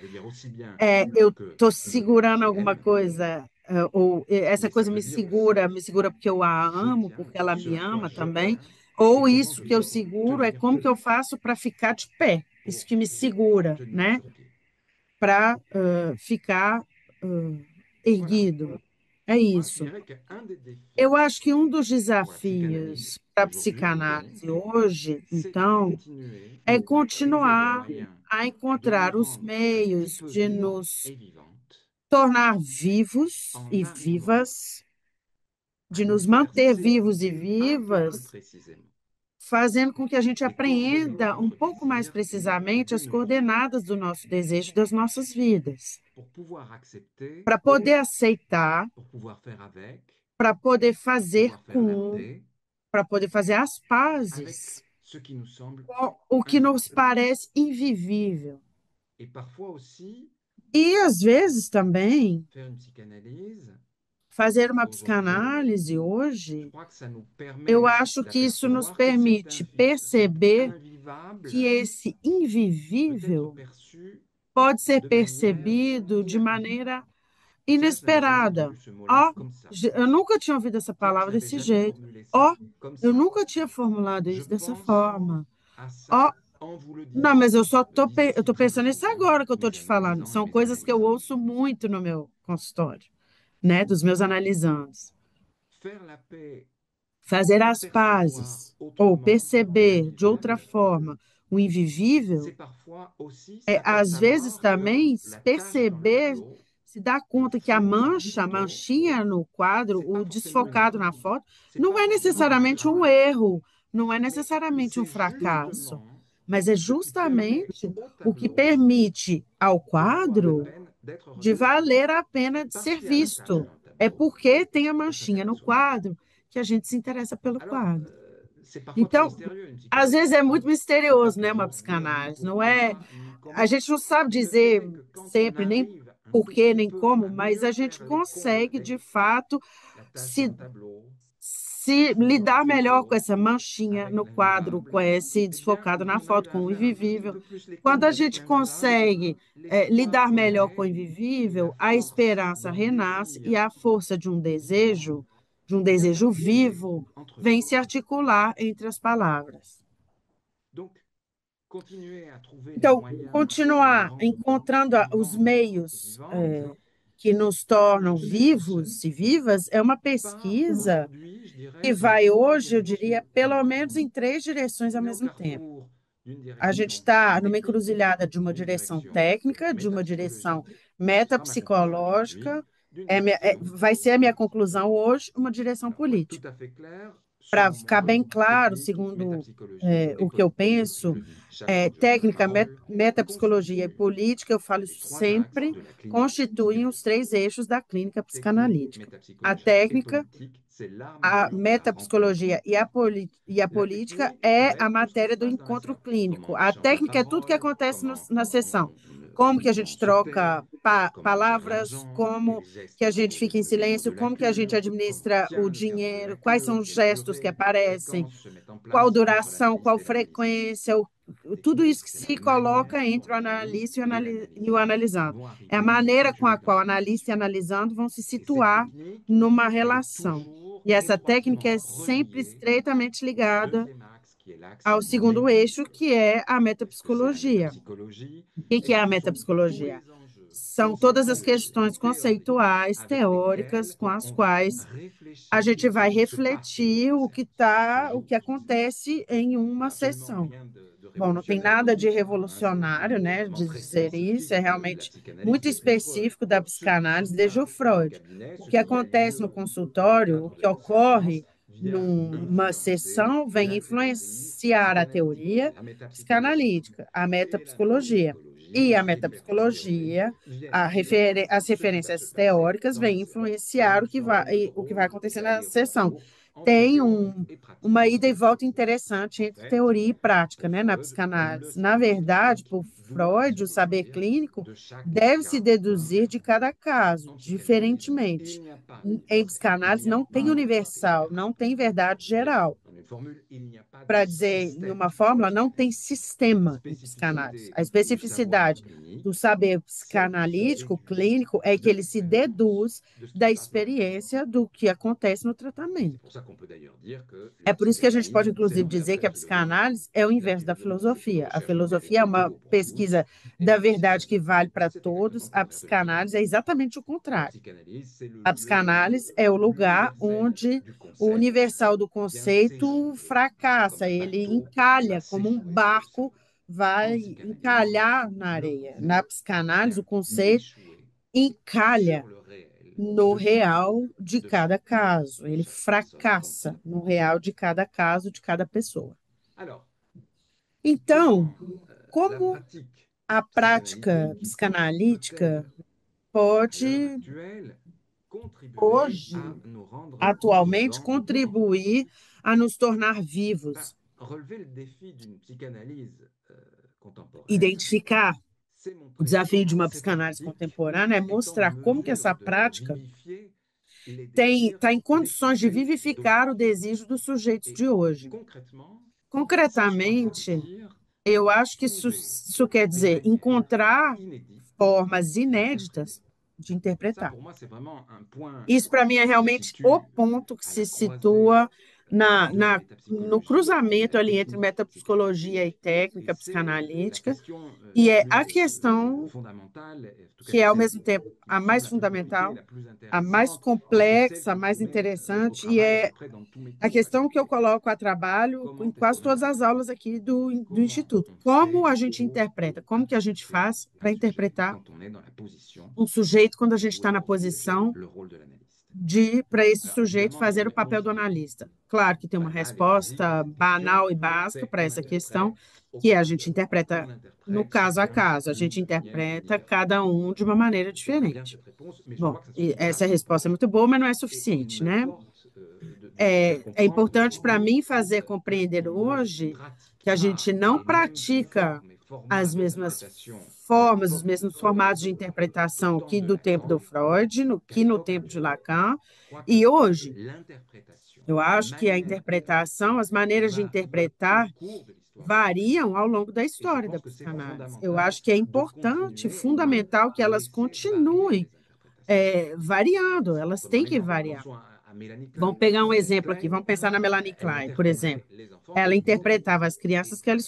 eu estou segurando alguma coisa, ou essa coisa me segura porque eu a amo, porque ela me ama também, ou isso que eu seguro é como que eu faço para ficar de pé, isso que me segura, né? Para ficar erguido. É isso. Eu acho que um dos desafios para a psicanálise hoje, então, é continuar a encontrar os meios de nos tornar vivos e vivas, de nos manter vivos e vivas, fazendo com que a gente Et coordonner apreenda um notre pouco mais désir et precisamente as l'énergie coordenadas do nosso desejo, das nossas vidas, pour pouvoir accepter, para poder aceitar, pour pouvoir faire avec, para poder fazer pouvoir faire la com, paix para poder fazer as avec pazes ce qui nous semble com o que nos invivable. parece invivível. Et parfois aussi, E às vezes também faire une psychanalyse, fazer uma aujourd'hui, psicanálise je hoje, crois que ça nous eu permet acho que isso nos d'apercevoir que permite cet perceber que invivable esse peut être invivível perçu pode ser de manière percebido de inattendue. maneira Tiens, je n'avais jamais inesperada. entendu ce mot-là Ó, comme ça. eu nunca tinha ouvido essa Tiens, je palavra n'avais desse jamais jeito. formulé ça Ó, comme eu ça. nunca tinha formulado Je isso dessa pense forma. à ça Ó, en vous le não, disant. mas eu só Je tô, le dis eu aussi tô très pensando nisso souvent agora que eu à tô mes te falando. analysants et São mes coisas que eu analysantes. ouço muito no meu consultório, né, dos meus analisandos. Faire la paix Fazer ou as percevoir pazes ou autrement perceber de outra l'invivable, forma o c'est invivível parfois aussi é, às vezes, s'apercevoir que também la tache dans le perceber, tableau, se dar le conta que a flou dans la mancha, a photo, manchinha no quadro, c'est pas o forcément une desfocado erreur, na foto, c'est não pas é forcément un necessariamente um drame, erro, não é mais necessariamente um c'est fracasso, justement mas é ce qui permet justamente au o que tableau permite ao de valoir la quadro peine d'être de regardé. valer a pena de Parce ser qu'il y a la tache visto. dans le É tableau porque tem a qu'on manchinha no s'intéresse au tableau. quadro que a gente se interessa pelo Alors, quadro. c'est parfois très Então, mystérieux une às vezes psychanalyse. é muito C'est pas misterioso, né, uma toujours dire ni psicanálise. Não é, pourquoi, ni a comment. gente não sabe Mais le fait dizer est que quand on sempre nem arrive un tout porquê, petit nem peu como, à mas mieux a gente faire les ponts consegue, de avec fato, la tache dans se, le tableau, se le flou dans la lidar melhor com photo, essa manchinha avec no quadro, com l'invivable, esse eh bien, desfocado na on foto, arrive à com o faire un tout petit invivível. peu plus les Quando comptes a avec gente l'invivable, consegue l'espoir lidar melhor com o renaît et la invivível, a force esperança d'un renasce e désir a força vivant de um vient desejo s'articuler vivo, entre vem nous. se articular entre as palavras. Donc, continuer à trouver les Então, moyens qui nous continuar rendent encontrando os vivants et meios vivantes, que nos tornam pousse vivos e vivas é uma part pesquisa aujourd'hui, je que dirais, dans vai trois hoje, eu directions diria, en pelo même temps. menos em três direções ao On est au mesmo tempo. carrefour d'une A gente direction está numa technique, encruzilhada de uma d'une direção direction técnica, de uma direção métapsychologique, ce sera ma conclusion d'aujourd'hui, metapsicológica, d'une direction vai ser a minha politique. conclusão hoje, uma direção Alors, pour être tout política. à fait clair, Para selon ficar moi, bem claro, technique, segundo métapsychologie et o que eu politique, je penso, le dis chaque fois que je prends la técnica, parole, metapsicologia e constituent política, eu falo les isso trois axes sempre, de la clinique constituem os psychanalytique. três eixos da clínica Technique, psicanalítica. A métapsychologie et técnica, politique, c'est l'art a mature de la rencontre. metapsicologia e a La política technique, ça é va a être tout ce qui se matéria do passe dans la encontro séance. Comment clínico. on A échange la técnica é tudo que parole, acontece comment na sessão. Como que a comment gente on se tait, troca comment on gère palavras, l'argent, como quels gestes que a gente favorisent fica em le mouvement de silêncio, la como que a gente queue, comment administra o tient le carreau de la dinheiro, quais queue, são os quelle gestos que durée, quelles aparecem, séquences se mettent en qual place entre duração, l'analyste qual et l'analyste. frequência, tudo isso Technique, que c'est la se coloca manière dont entre o l'analyste analista et e o l'analysant analisando. vont É a arriver à se maneira com a situer dans qual o une analista e relation. analisando vão se Et cette situar technique, numa elle est relação. toujours E essa técnica étroitement é sempre reliée estreitamente au ligada deuxième axe, qui est l'axe ao segundo eixo, que métapsychologique. é a Qu'est-ce que c'est la metapsicologia. métapsychologie? O que Eh que é bien, a ce sont tous metapsicologia? les enjeux São todas as conceptuels et questões théoriques conceituais, avec teóricas, lesquelles com as on va quais a réfléchir gente vai ce qui se passe pendant refletir la o que séance. C'est o vous que qui dites. acontece em Il n'y uma a absolument sessão. rien de Bom, não tem révolutionnaire dans nada ce que de je dis là, hein. C'est aussi revolucionário, né, vraiment de très dizer isso, é spécifique de la realmente psychanalyse muito depuis Freud. específico da Ce qui se psicanálise desde o passe dans le Freud. cabinet, O ce que qui a acontece no lieu dans le consultório, o cadre de que la séance, ocorre vient numa influencer sessão, vem la théorie influenciar a psychanalytique, teoria la métapsychologie psicanalítica, a et la metapsicologia. metapsychologie, E a les références théoriques metapsicologia, viennent influencer as ce qui va se referências passer teóricas dans la vêm séance. Il y a influenciar une sorte de o que vai rôle acontecer na sessão. d'aller-retour entre Tem théorie et pratique. uma ida e volta interessante En entre fait, teoria e prática, pour né, na Freud, le psicanálise. Na savoir verdade, clinique por doit Freud, se o saber déduire clínico de chaque deve se cas deduzir de individuel cada caso, en psychanalyse. Et diferentemente. il n'y a pas Em d'universel, il psicanálise n'y a não tem pas de vérité universal, générale. não tem verdade Bien, geral. dans une formule, il n'y a pas de Para dizer em système uma en fórmula, não tem psychanalyse. La sistema em psicanálise. spécificité A du savoir especificidade do clinique, saber c'est qu'il se psicanalítico, déduit clínico, é que de ele se l'expérience deduz de ce qui da se passe dans la séance. experiência do que acontece no C'est tratamento. pour ça qu'on peut d'ailleurs dire que É la por isso que a gente pode, psychanalyse, c'est inclusive, l'inverse dizer de que la a philosophie. psicanálise é o La inverso da philosophie, c'est une filosofia. A recherche de la filosofia é vérité uma pour tous, pesquisa et da la verdade que psychanalyse, vale para c'est todos. exactement A l'inverse de la psicanálise é philosophie. exatamente o La contrário. psychanalyse, c'est le A lieu psicanálise é o où lugar l'universel onde du o concept universal do vient conceito s'échouer, comme fracassa, un ele bateau va encalha, como um s'échouer sur le barco sable. En vai psychanalyse, encalhar na le areia. Na concept psicanálise, o vient conceito échouer encalha sur le réel no de chacun real de de cada chaque caso, de ele chaque personne fracassa concernée. no real de cada caso, de cada pessoa. Alors, Então, comment la como pratique a prática psychanalytique psicanalítica peut-elle, à l'heure pode, actuelle, contribuer à hoje, nous rendre atualmente, vivants? contribuir a nos tornar Ben, vivos? relever le défi d'une psychanalyse contemporaine, Identificar c'est o montrer desafio de comment uma cette psicanálise pratique contemporânea é est en mostrar como que mesure essa de prática vivifier les désirs está em des condições de sujets vivificar o d'aujourd'hui. desejo dos sujeitos Et de hoje. concrètement, ça je crois que ça veut Concretamente, dire eu acho que trouver isso quer des dizer manières encontrar inédites formas d'interpréter. inéditas de Ça, interpretar. pour moi, c'est vraiment un point Isso, para mim, é qui se realmente o situe ponto que à se la croisée situa de la no métapsychologie et de cruzamento la ali entre technique metapsicologia e psychanalytique. Et técnica c'est la psicanalítica, question e la é a plus questão fondamentale, et en tout cas que é, c'est ao celle mesmo tempo, qui me a semble mais la plus compliquée, fundamental, la plus a mais intéressante, et c'est celle complexa, a que je mais mets au interessante, e travail à peu é près dans tous mes a cours à questão chaque que eu fois. coloco a trabalho em Comment quase est-ce qu'on todas as interprète? aulas aqui do Comment Instituto. on Como fait a gente pour interpreta, como que a gente faz interpréter un para sujet interpretar quand on est dans la position um sujeito quando a de gente está jouer na posição le rôle de l'analyste. de para esse Alors sujeito évidemment, il y a une fazer o papel réponse do qui est analista. Claro que tem uma banale et basique à resposta cette question, banal e básica c'est para on essa questão, interprète au que é cas a par gente cas. interpreta On no interprète caso a chacun caso, a d'une gente certaine interpreta manière. cada um de uma maneira C'est très bien diferente. cette réponse, mais je Bom, crois que ça ne e suffit pas à essa resposta é comprendre. muito boa, mas não é Et il suficiente, né? m'importe de faire É comprendre importante para que mim fazer compreender on ne hoje pratique que a pas gente não les mêmes pratica formes et formats as mesmas d'interprétation à formas, os l'époque de mesmos Freud formatos de qu'au interpretação temps que de do tempo do Lacan, Freud, qu'à que no l'époque tempo de de Lacan. Lacan. Je crois que E hoje, l'interprétation, eu la acho que a manière interpretação, as maneiras de varie au interpretar cours de l'histoire de la psychanalyse. variam ao longo da Et je história da pense que c'est psicanálise. Eu fondamental acho que é de importante, continuer à fundamental que elas laisser varier continuem les interprétations. variando, Si on elas peut donner têm un que exemple, variar. pensons à Mélanie Vamos Klein. pegar um Mélanie exemplo aqui, Klein, vamos pensar na Melanie elle Klein, por exemplo. interprétait les enfants Ela comme des enfants. interpretava as crianças que ela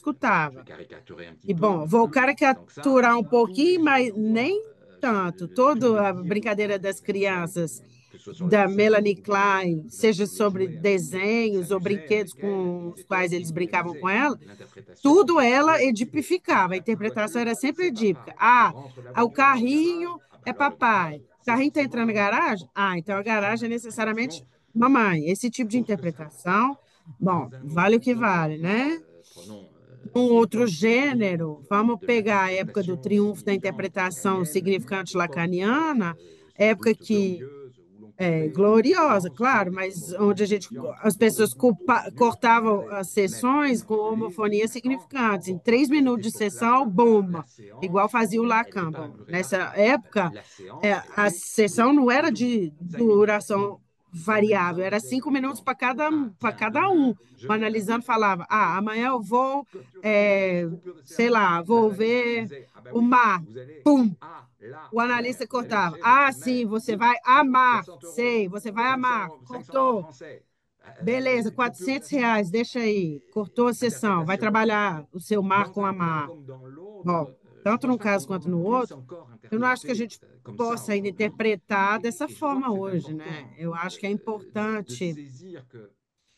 Je vais escutava. caricaturer un petit E, peu, bom, mais vou plus tant que ça, caricaturar um tous les pouquinho, jeunes mas enfants, nem tanto. tous Toda les a dialogues brincadeira das de Mélanie Klein, crianças que ce soit sur les da dessins Melanie ou bien Klein, seja les sobre jouets avec qui elle desenhos ou s'amusait brinquedos avec elle, com les os quais méthodes eles qu'elle brincavam utilisait. com ela, L'interprétation, tudo ela c'est edificava. A une interpretação voiture, era sempre c'est edípica. papa. Ah, Il rentre la o voiture dans le garage, carrinho ah bah é alors le garage, papai. O c'est carrinho está forcément entrando na maman. garagem? Ah, então a garagem é L'interprétation necessariamente mamãe. Esse tipo de vaut ce que ça vaut. interpretação, bom, Dans un vale o autre que temps, vale, né? prenons Um outro l'époque du gênero, triomphe vamos de pegar a época do l'interprétation triunfo da significante interpretação lacanienne, significante époque lacaniana, sans época doute que glorieuse, où l'on é coupait gloriosa, claro, silencieux les mas homophonies onde signifiantes as en pessoas 2 minutes, il cortavam fallait as mettre sessões un com délai de homofonias 5 ans. significantes. Em Bon, três à cette minutos de sessão, époque-là, bomba, la igual séance, fazia o elle n'était Lacan. pas Bom, durée nessa variable. época, La séance a était sessão não era toujours de 5 minutes. duração variável, era 5 minutos Donc, para tiens, cada um. demain, je O vais faire analisando ça. falava, amanhã eu vou, Clôture de séance, coupure de sei séance. lá, vou L'analyste ver disait, ah ben o oui, mar. vous allez Pum! à la O mer, analista vous allez cortava. chez Ah, votre sim, mère. você Boum, vai amar. 400 euros, Sei, você vai amar. 500 francs Cortou. français. Beleza, Coupure de 400 séance. reais, deixa aí. Cortou a sessão, vai Interprétation. trabalhar o seu mar Dans com un cas amar. comme dans Bom, l'autre, je ne tanto pense num pas qu'on caso quanto no puisse outro, encore eu não acho que a interpréter gente comme ça possa ainda aujourd'hui. interpretar dessa Et je crois que forma c'est hoje, né? important Eu acho que é de importante saisir que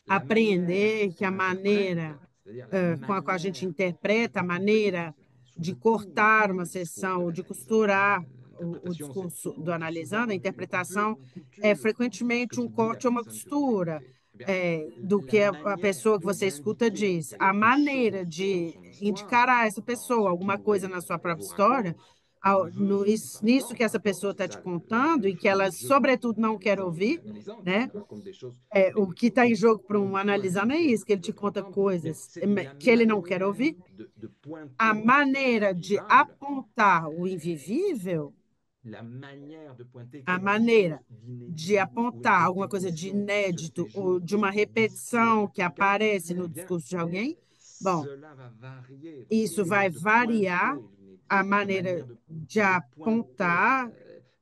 la manière aprender que a qu'on interprète, maneira c'est-à-dire la com a qual a gente manière interpreta, a de couper une maneira séance ou de de coudre cortar uma le discours de sessão, ou de l'analysant. costurar o L'interprétation, c'est discurso do très souvent analisando, a une coupure interpretação ou une é couture de ce que frequentemente um vous dit la corte ou uma personne que vous costura. écoutez. Eh bien, Do la que a manière pessoa que você escuta d'indiquer diz. A quelque maneira chose dans de son histoire, indicar a essa dans pessoa ce alguma coisa qu'il na sua própria vous história, raconte, ou veut pas nisso que entendre, essa pessoa c'est está te ça contando e que ela, le jeu de sobretudo, não quer l'analysant ou de ouvir, l'analysante, né? il raconte des choses, O mais que está em jogo para qu'on um peut analisando é insister isso, que ele te pour conta entendre. Eh bien, coisas c'est la que ele não quer manière ouvir. de A pointer maneira de l'invivable, apontar o invivível, la manière de pointer a quelque chose maneira de d'inédit ou une apontar alguma coisa de répétition sur inédito des ou jours de uma du discours repetição de que quelqu'un, aparece eh no bien, discurso de alguém, bom, cela va varier votre isso vai manière de variar pointer a l'inédit, la maneira manière de de pointer apontar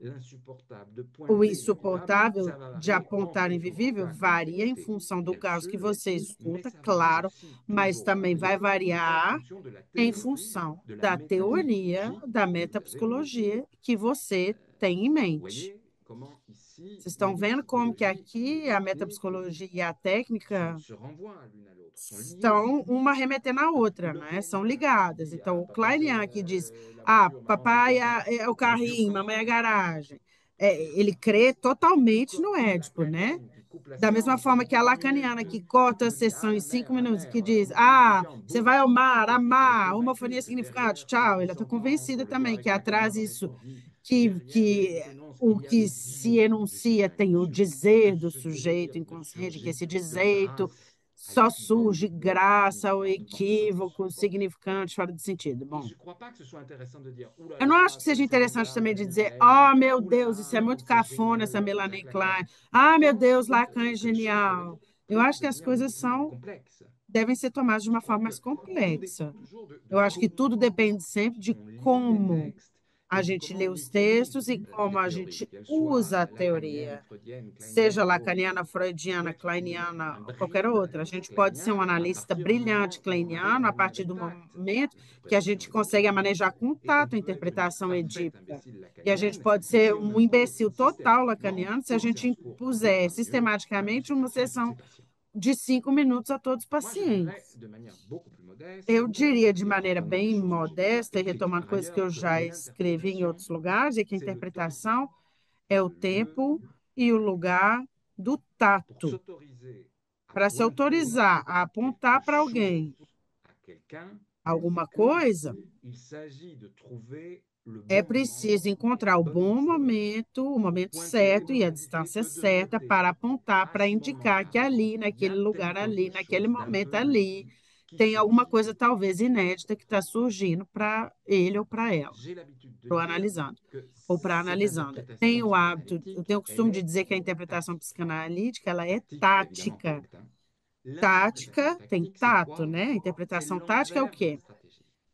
l'insupportable, de o pointer l'invivable, insuportável, ça va de varier en apontar o fonction du invivível, cas que vous varia em écoutez, função do bien caso que sûr, você mais escuta, ça va claro, aussi mas toujours também vai varier en variar fonction de la em théorie função de la da teoria métapsychologie da que vous avez en mente. metapsicologia que você tem em Vous mente. voyez comment ici Vocês estão vendo como que métapsychologie et aqui a technique metapsicologia e a técnica se renvoient l'une à l'autre, sont liées. estão uma remetendo à outra, Le né? São Kleinian qui ligadas. dit Então, ah o papa c'est Kleinian que diz, la ah, voiture, maman c'est le papai carrinho. é o Monsieur carrinho, mamãe é a Kant, garagem. qui Ele reprend crê le totalmente no corpus Édipo, né? lacanien, qui Da mesma forma que a lacaniana, que corta a sessão em 5 minutos, que diz, você vai amar, homofonia significante, tchau. Ela está convencida também que atrás isso, que o que se enuncia tem o dizer do sujeito inconsciente, que esse dizeito só surge graças ao equívoco significante fora de sentido. Bom, eu não acho que seja interessante também de dizer, meu Deus, isso é muito cafona, essa Melanie Klein. Meu Deus, Lacan é genial. Eu acho que as coisas devem ser tomadas de uma forma mais complexa. Eu acho que tudo depende sempre de como a gente lê os textos e como a gente usa a teoria, seja lacaniana, freudiana, kleiniana ou qualquer outra. A gente pode ser um analista brilhante kleiniano a partir do momento que a gente consegue manejar com tato a interpretação edípica. E a gente pode ser um imbecil total lacaniano se a gente impuser sistematicamente uma sessão de 5 minutos a todos os pacientes. Eu diria de maneira bem modesta, e retomando coisas que eu já escrevi em outros lugares, é que a interpretação é o tempo e o lugar do tato. Para se autorizar a apontar para alguém alguma coisa, é preciso encontrar o momento certo e a distância certa para apontar, para indicar que ali, naquele lugar ali, naquele momento ali, tem alguma coisa talvez inédita que está surgindo para ele ou para ela, para o analisando ou para a analisanda. Eu tenho o costume de dizer que a interpretação psicanalítica ela é tática. Tática tem tato, né? A interpretação tática é o quê?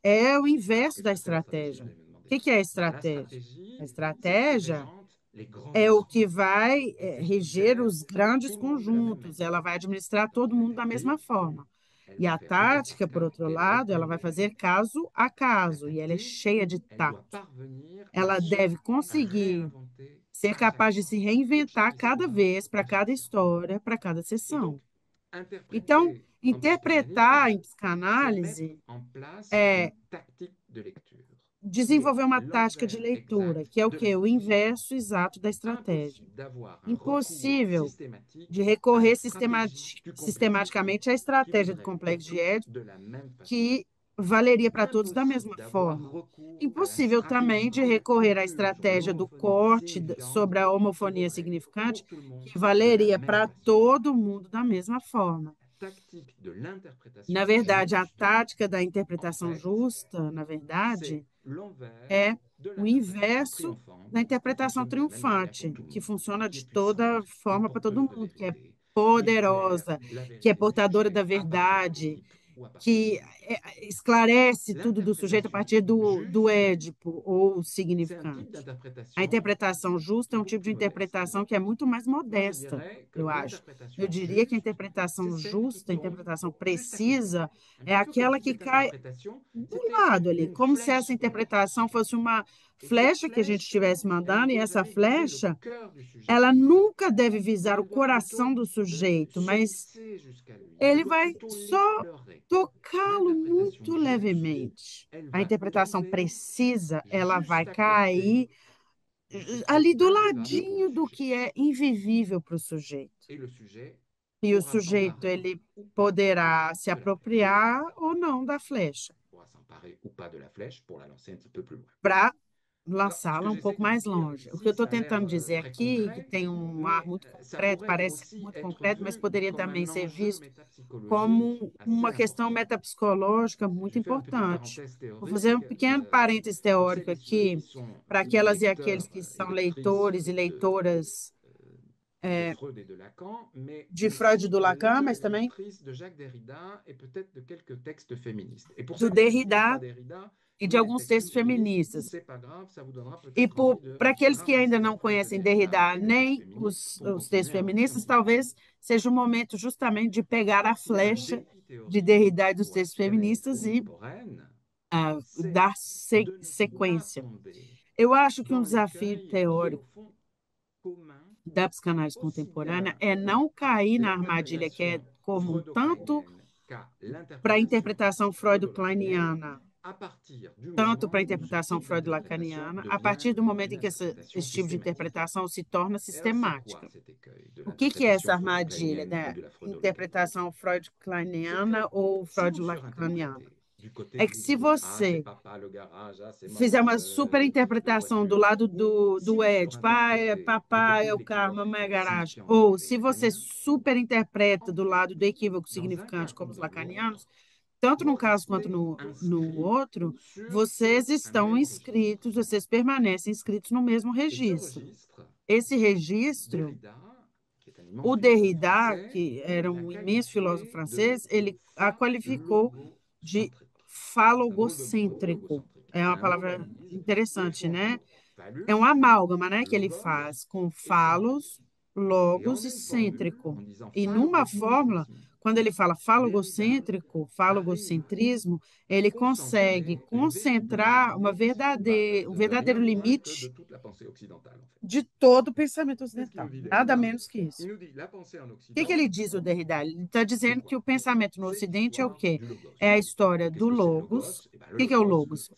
É o inverso da estratégia. O que é a estratégia? A estratégia é o que vai reger os grandes conjuntos, ela vai administrar todo mundo da mesma forma. E a tática, por outro lado, ela vai fazer caso a caso, e ela é cheia de tato. Ela deve conseguir ser capaz de se reinventar cada vez, para cada história, para cada sessão. Então, interpretar em psicanálise é desenvolver uma tática de leitura, que é o quê? O inverso exato da estratégia. Impossível de recorrer sistematicamente à estratégia do complexo de Édipo, que valeria para todos da mesma forma. Impossível também de recorrer à estratégia do corte sobre a homofonia significante, que valeria para todo mundo da mesma forma. Na verdade, a tática da interpretação justa, na verdade, é o inverso da interpretação triunfante, que funciona de toda forma para todo mundo, que é poderosa, que é portadora da verdade, que esclarece tudo do sujeito a partir do Édipo ou significante. A interpretação justa é um tipo de interpretação que é muito mais modesta, eu acho. Eu diria que a interpretação justa, a interpretação precisa, é aquela que cai do lado ali, como se essa interpretação fosse uma flecha que a gente estivesse mandando, e essa flecha, ela nunca deve visar o coração do sujeito, mas ele vai só tocá-lo muito levemente. A interpretação precisa, ela vai cair ali do ladinho do que é invivível para o sujeito. E o sujeito, ele poderá se apropriar ou não da flecha para lançá-la um pouco mais longe. O que eu estou tentando dizer aqui, que tem um ar muito concreto, parece muito concreto, mas poderia também ser visto como uma questão metapsicológica muito importante. Vou fazer um pequeno parêntese teórico aqui, para aquelas e aqueles que são leitores e leitoras de Freud e do Lacan, mas também do Derrida e de alguns textos feministas. E para aqueles que ainda não conhecem Derrida nem os textos feministas, talvez seja o momento justamente de pegar a flecha de Derrida e dos textos feministas e dar sequência. Eu acho que um desafio teórico da psicanálise contemporânea é não cair na armadilha que é comum tanto para a interpretação freudo-kleiniana tanto para a interpretação freud-lacaniana, a partir do momento em que esse tipo de interpretação se torna sistemática. O que é essa armadilha da interpretação freud-kleiniana ou freud-lacaniana? É que se você fizer uma superinterpretação do lado do Ed, papai é o carro, mamãe é a garagem, ou se você superinterpreta do lado do equívoco significante, como os lacanianos, tanto num caso quanto no outro, vocês estão inscritos, vocês permanecem inscritos no mesmo registro. Esse registro, o Derrida, que era um imenso filósofo francês, ele a qualificou de falogocêntrico. É uma palavra interessante, né? É um amálgama, né, que ele faz com falos, logos e cêntrico. E numa fórmula, quando ele fala falogocêntrico, falogocentrismo, ele consegue concentrar um verdadeiro limite de todo o pensamento ocidental. Nada menos que isso. O que ele diz, o Derrida? Ele está dizendo que o pensamento no Ocidente é o quê? É a história do logos. O que é o logos?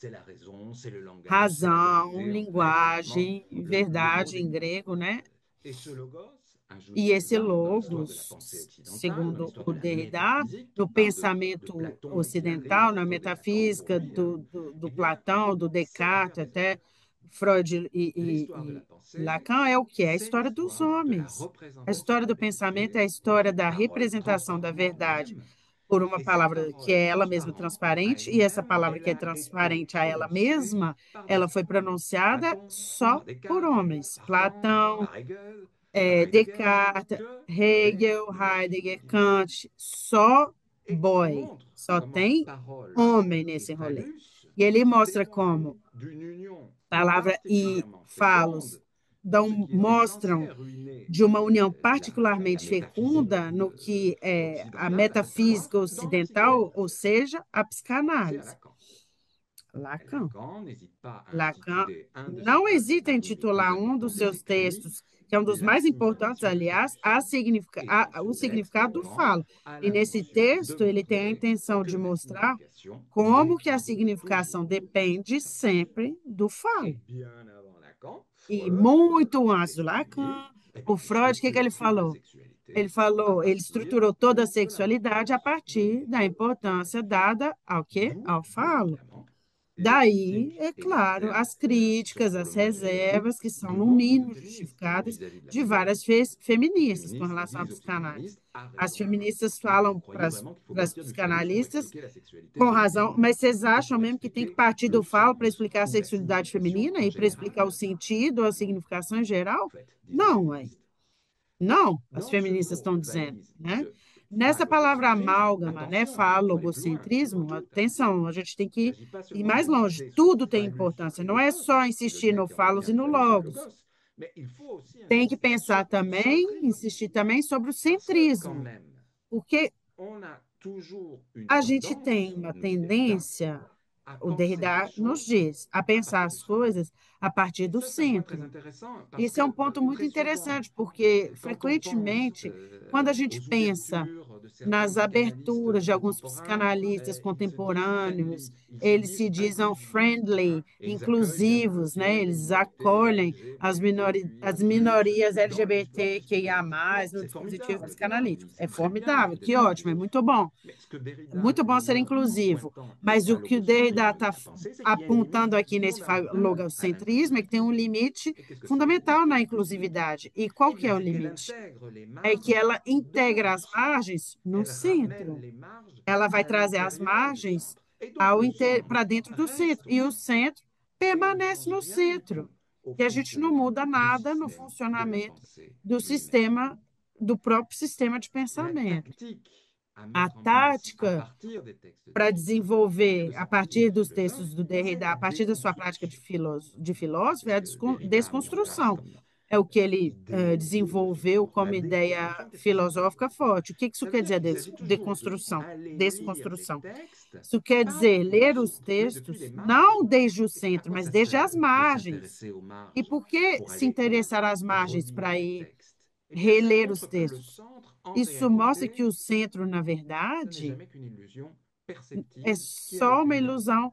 Razão, linguagem, verdade em grego, né? E esse logos, segundo o Derrida, no pensamento ocidental, na metafísica do Platão, do Descartes, até Freud e Lacan, é o que? É a história dos homens. A história do pensamento é a história da representação da verdade por uma palavra que é ela mesma transparente, e essa palavra que é transparente a ela mesma, ela foi pronunciada só por homens. Platão, Descartes, Hegel, Heidegger, Kant, só boy, só tem homem nesse rolê. E ele mostra como palavra e falos mostram de uma união particularmente fecunda no que é a metafísica ocidental, ou seja, a psicanálise. Lacan. Lacan não hesita em titular um dos seus textos, que é um dos mais importantes, aliás, o significado do falo. E nesse texto ele tem a intenção de mostrar como que a significação depende sempre do falo. E muito antes do Lacan, o Freud, o que ele falou? Ele estruturou toda a sexualidade a partir da importância dada ao quê? Ao falo. Daí, é claro, as críticas, as reservas, que são, no mínimo, justificadas de várias feministas com relação à psicanálise. As feministas falam para as psicanalistas, com razão, mas vocês acham mesmo que tem que partir do falo para explicar a sexualidade feminina e para explicar o sentido, a significação em geral? Não, ué. Não, as feministas estão dizendo, né? Nessa palavra amálgama, né, falogocentrismo, atenção, a gente tem que ir mais longe. Tudo tem importância, não é só insistir no falos e no logos. Tem que pensar também, insistir também sobre o centrismo, porque a gente tem uma tendência, o Derrida nos diz, a pensar as coisas a partir do centro. Isso é um ponto muito interessante, porque, frequentemente, quando a gente pensa nas aberturas de alguns psicanalistas contemporâneos, eles se dizem friendly, inclusivos, né? Eles acolhem as minorias LGBTQIA+, no dispositivo psicanalítico. É formidável, que ótimo, é muito bom. Muito bom ser inclusivo, mas o que o Derrida está apontando aqui nesse falogocentrismo é que tem um limite fundamental na inclusividade. E qual que é o limite? É que ela integra as margens no centro. Ela vai trazer as margens para dentro do centro. E o centro permanece no centro. E a gente não muda nada no funcionamento do sistema, do próprio sistema de pensamento. A tática para desenvolver, a partir dos textos do Derrida, a partir da sua prática de filósofo, é a desconstrução. É o que ele desenvolveu como ideia filosófica forte. O que isso quer dizer, desconstrução? Isso quer dizer ler os textos, não desde o centro, mas desde as margens. E por que se interessar às margens para ir reler os textos? Isso mostra que o centro, na verdade, é só uma ilusão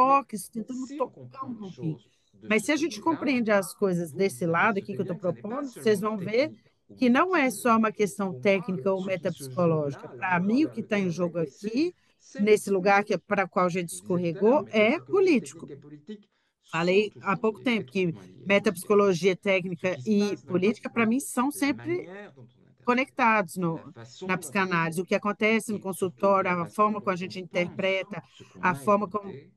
toques, tentamos tocar um pouquinho. de Mas ce se a gente côté-là, compreende as coisas desse vous lado aqui que eu percevez estou bien que ce n'est pas propondo, vocês seulement vão ver technique ou que não é difficile. só uma questão Pour moi, técnica ou ce qui se joue metapsicológica. là, Para l'endroit mim, o vers que está lequel em on va jogo glisser, aqui, c'est nesse lugar politique. que para qual a gente Je disais tout à l'heure, escorregou, é métapsychologie político. technique et politique sont Falei há toujours pouco tempo que étroitement liés. metapsicologia Ce técnica qui se e passe dans la política, para mim, psychologie, são la sempre manière dont on interprète, conectados la na façon dont on psicanálise. O que écoute acontece no et surtout consultório, la a façon forma como dont a on gente pense interpreta, ce qu'on a a forma écouté,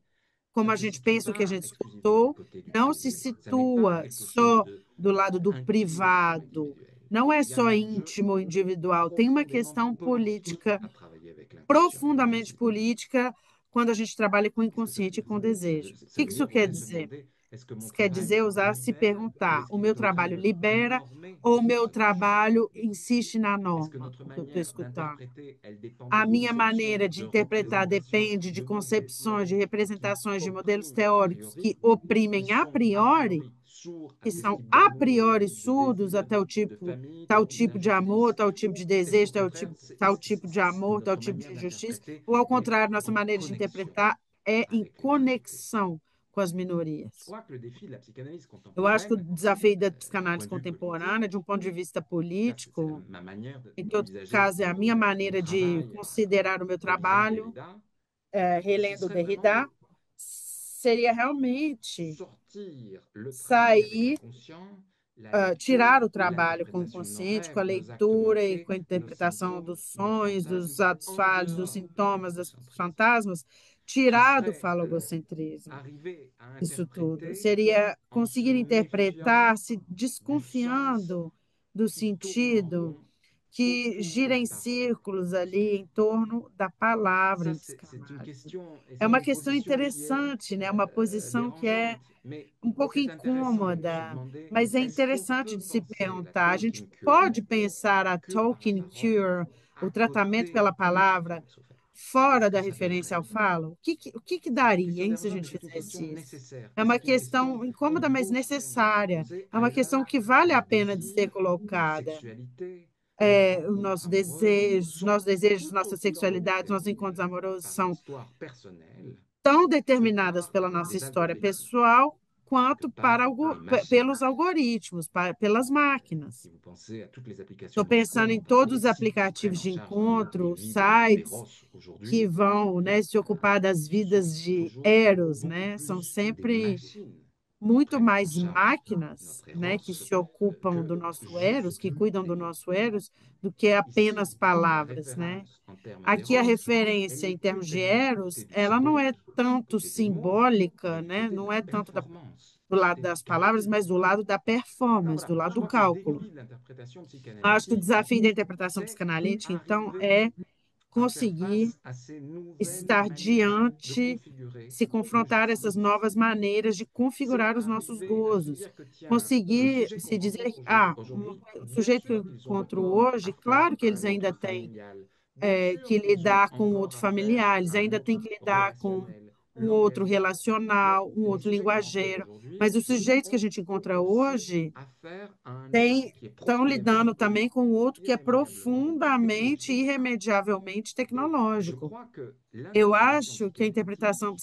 como ça a ne se gente situe pensa o que a pas gente exclusivement du escutou, côté du não se privé. Ça n'est pas situa quelque chose só de do lado do intime ou privado, individuel. não é Il y a só un enjeu íntimo ou individual, tem uma profondément questão politique política, à travailler avec l'inconscient. profundamente política, quando a gente trabalha com o Qu'est-ce que ça veut inconsciente e dire? com o desejo. O Ça que veut isso dire qu'on quer peut se dizer? demander, est-ce que mon Isso quer travail dizer usar, se libère ou perguntar, est-ce o qu'il est meu en train trabalho de libera normer ou o ce meu que je suis en train trabalho d'écouter? insiste na Est-ce que norma, notre o que eu estou manière escutando? d'interpréter, elle dépend de A minha conceptions, maneira de de interpretar représentations, depende de de modèles concepções, de théoriques qui representações, de modelos oppriment a teóricos priori, que qui oprimem a sont a priori, priori sourds à que tel são type a d'amour, tel priori type de surdos désir, até o de tipo, famille, tal tel type tipo de amor, d'injustice? tal tipo de Est-ce qu'au desejo, contraire, tal tipo de amor, tal notre tipo de manière injustiça, d'interpréter ou ao est contrário, nossa en maneira de connexion interpretar é em avec les minorités? conexão com as Je minorias? crois que le défi de la psychanalyse Eu acho que o contemporaine, desafio da d'un psicanálise point de vue politique, contemporânea, de um ponto de vista en tout cas c'est político, ma manière em todo d'envisager caso, é a minha mon maneira de travail considerar o meu relisant trabalho, Derrida, ce relendo serait vraiment Derrida, de seria realmente sortir le travail avec sair, l'inconscient, la lecture tirar o et trabalho com o l'interprétation de nos consciente, com a rêves, nos actes leitura e manqués, com a nos interpretação symptômes, dos nos sonhos, fantasmes, dos atos en falhos, dos dehors du sintomas, dos anthropocentrisme, fantasmas, qui tirar do serait falogocentrismo. arriver à Isso tudo. interpréter Seria en se conseguir méfiant interpretar, se du sens desconfiando do qui tourne en sentido rond que autour de gira la em parole. círculos ali em torno da palavra Ça, em c'est une psicanálise. question et É c'est uma une questão position qui est interessante, né? Uma posição que é dérangeante, mais um pouco c'est intéressant de se incômoda, demander mas é est-ce qu'on interessante peut de se penser la perguntar. A gente talking cure pode pensar a que par la talking parole, cure, o à tratamento côté pela de la palavra, référence au fait? fora Qu'est-ce da que ça referência donnerait? ao falo? O que C'est une daria, question hein, se a dérangeante, gente mais c'est une fizesse question isso? nécessaire. É Et uma c'est une question questão qu'il incômoda, mas vaut vraiment necessária. poser É à uma questão l'égard que vale du a pena de ser désir, de la colocada. sexualité, de la O rencontre nosso amoureuse desejo, sont nossos desejos, tout nossas autant sexualidades, nossos encontros déterminés amorosos par são l'histoire personnelle tão que determinadas par pela nossa les história algorithmes, pessoal que quanto par les machines. pelos algoritmos, pelas máquinas. Si vous pensez à toutes les applications Estou de rencontres, pensando em à tous todos les os sites qui prennent aplicativos en de charge les encontro, vies sites d'éros que aujourd'hui, vão, né, se ocupar das sont vidas de toujours Eros, beaucoup né? São plus des sempre machines qui muito prennent en mais charge máquinas, notre né, que Eros se ocupam do que nosso Eros, juste que cuidam do des mots. nosso Eros, do que Ici, apenas la palavras, né? référence en termes Aqui a d'Eros, elle referência em n'est plus termos de tellement du côté Eros, du ela não é symbolique, du tanto côté des mots, mais simbólica, du né? côté de Não la é tanto performance, do lado des das palavras, calculs. mas do lado da Alors performance, voilà, do lado je do crois que le cálculo. défi de l'interprétation Acho que o psychanalytique, desafio da interpretação c'est psicanalítica, então, arriver é à faire conseguir face à ces nouvelles estar manières de diante, configurer se le confrontar a essas justice. novas maneiras de C'est configurar os nossos arriver à se gozos. dire que, tiens, le Conseguir sujet qu'on se dizer, rencontre um aujourd'hui, bien sujeito que eu sûr qu'ils ont encontro encore à hoje, faire claro que à eles un ainda autre têm familial, bien que sûr qu'ils ont lidar com encore outro à faire familiar, eles à un ainda têm autre que lidar com relationnel, outro langagier. Mais relacional, les outro sujets qu'on rencontre linguageiro. aujourd'hui Mas os sujeitos que a ont gente encontra aussi hoje affaire à un autre qui est estão profondément lidando também com outro que é irrémédiablement profundamente, technologique. irremediavelmente Et je tecnológico. crois que Eu l'interprétation acho que a psychanalytique interpretação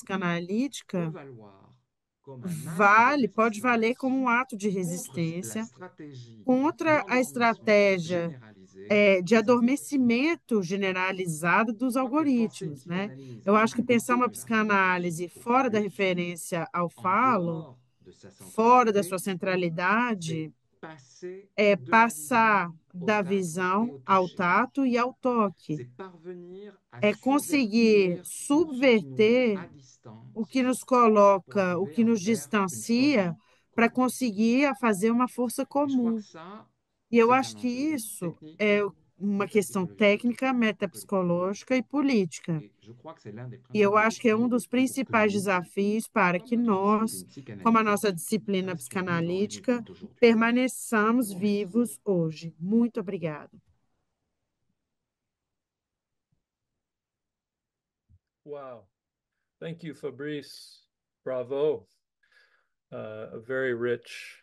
peut psicanalítica valoir comme un acte de pode valer résistance como um ato de contre la resistência stratégie contra a d'endormissement estratégia généralisé de des algorithmes. adormecimento generalizado dos Je crois que penser une algoritmos, né? psychanalyse Eu à acho que pensar côté uma de la référence psicanálise au fora da phallus, referência ao en falo, dehors de sa fora da centralité, sua c'est centralidade, passer é de la vision passar au da tact et visão au ao toucher. tato e ao toque. C'est parvenir à É conseguir subvertir tout ce qui nous met subverter à o que distance nos pour coloca, o arriver que à en nos faire une force distancia, para commune. conseguir fazer uma força Et je crois comum. que ça, E eu c'est acho un que enjeu isso technique, é uma questão métapsychologique técnica, et politique. metapsicológica e política. Et je crois que c'est l'un des E eu principaux acho que é um défis dos que principais nous, desafios para comme que notre nós, discipline como a psychanalytique, nossa disciplina restons vivants et psicanalítica, vivante aujourd'hui. Je permaneçamos vous remercie. vivos hoje. Muito obrigada. Wow. Thank you, Fabrice. Bravo. A very rich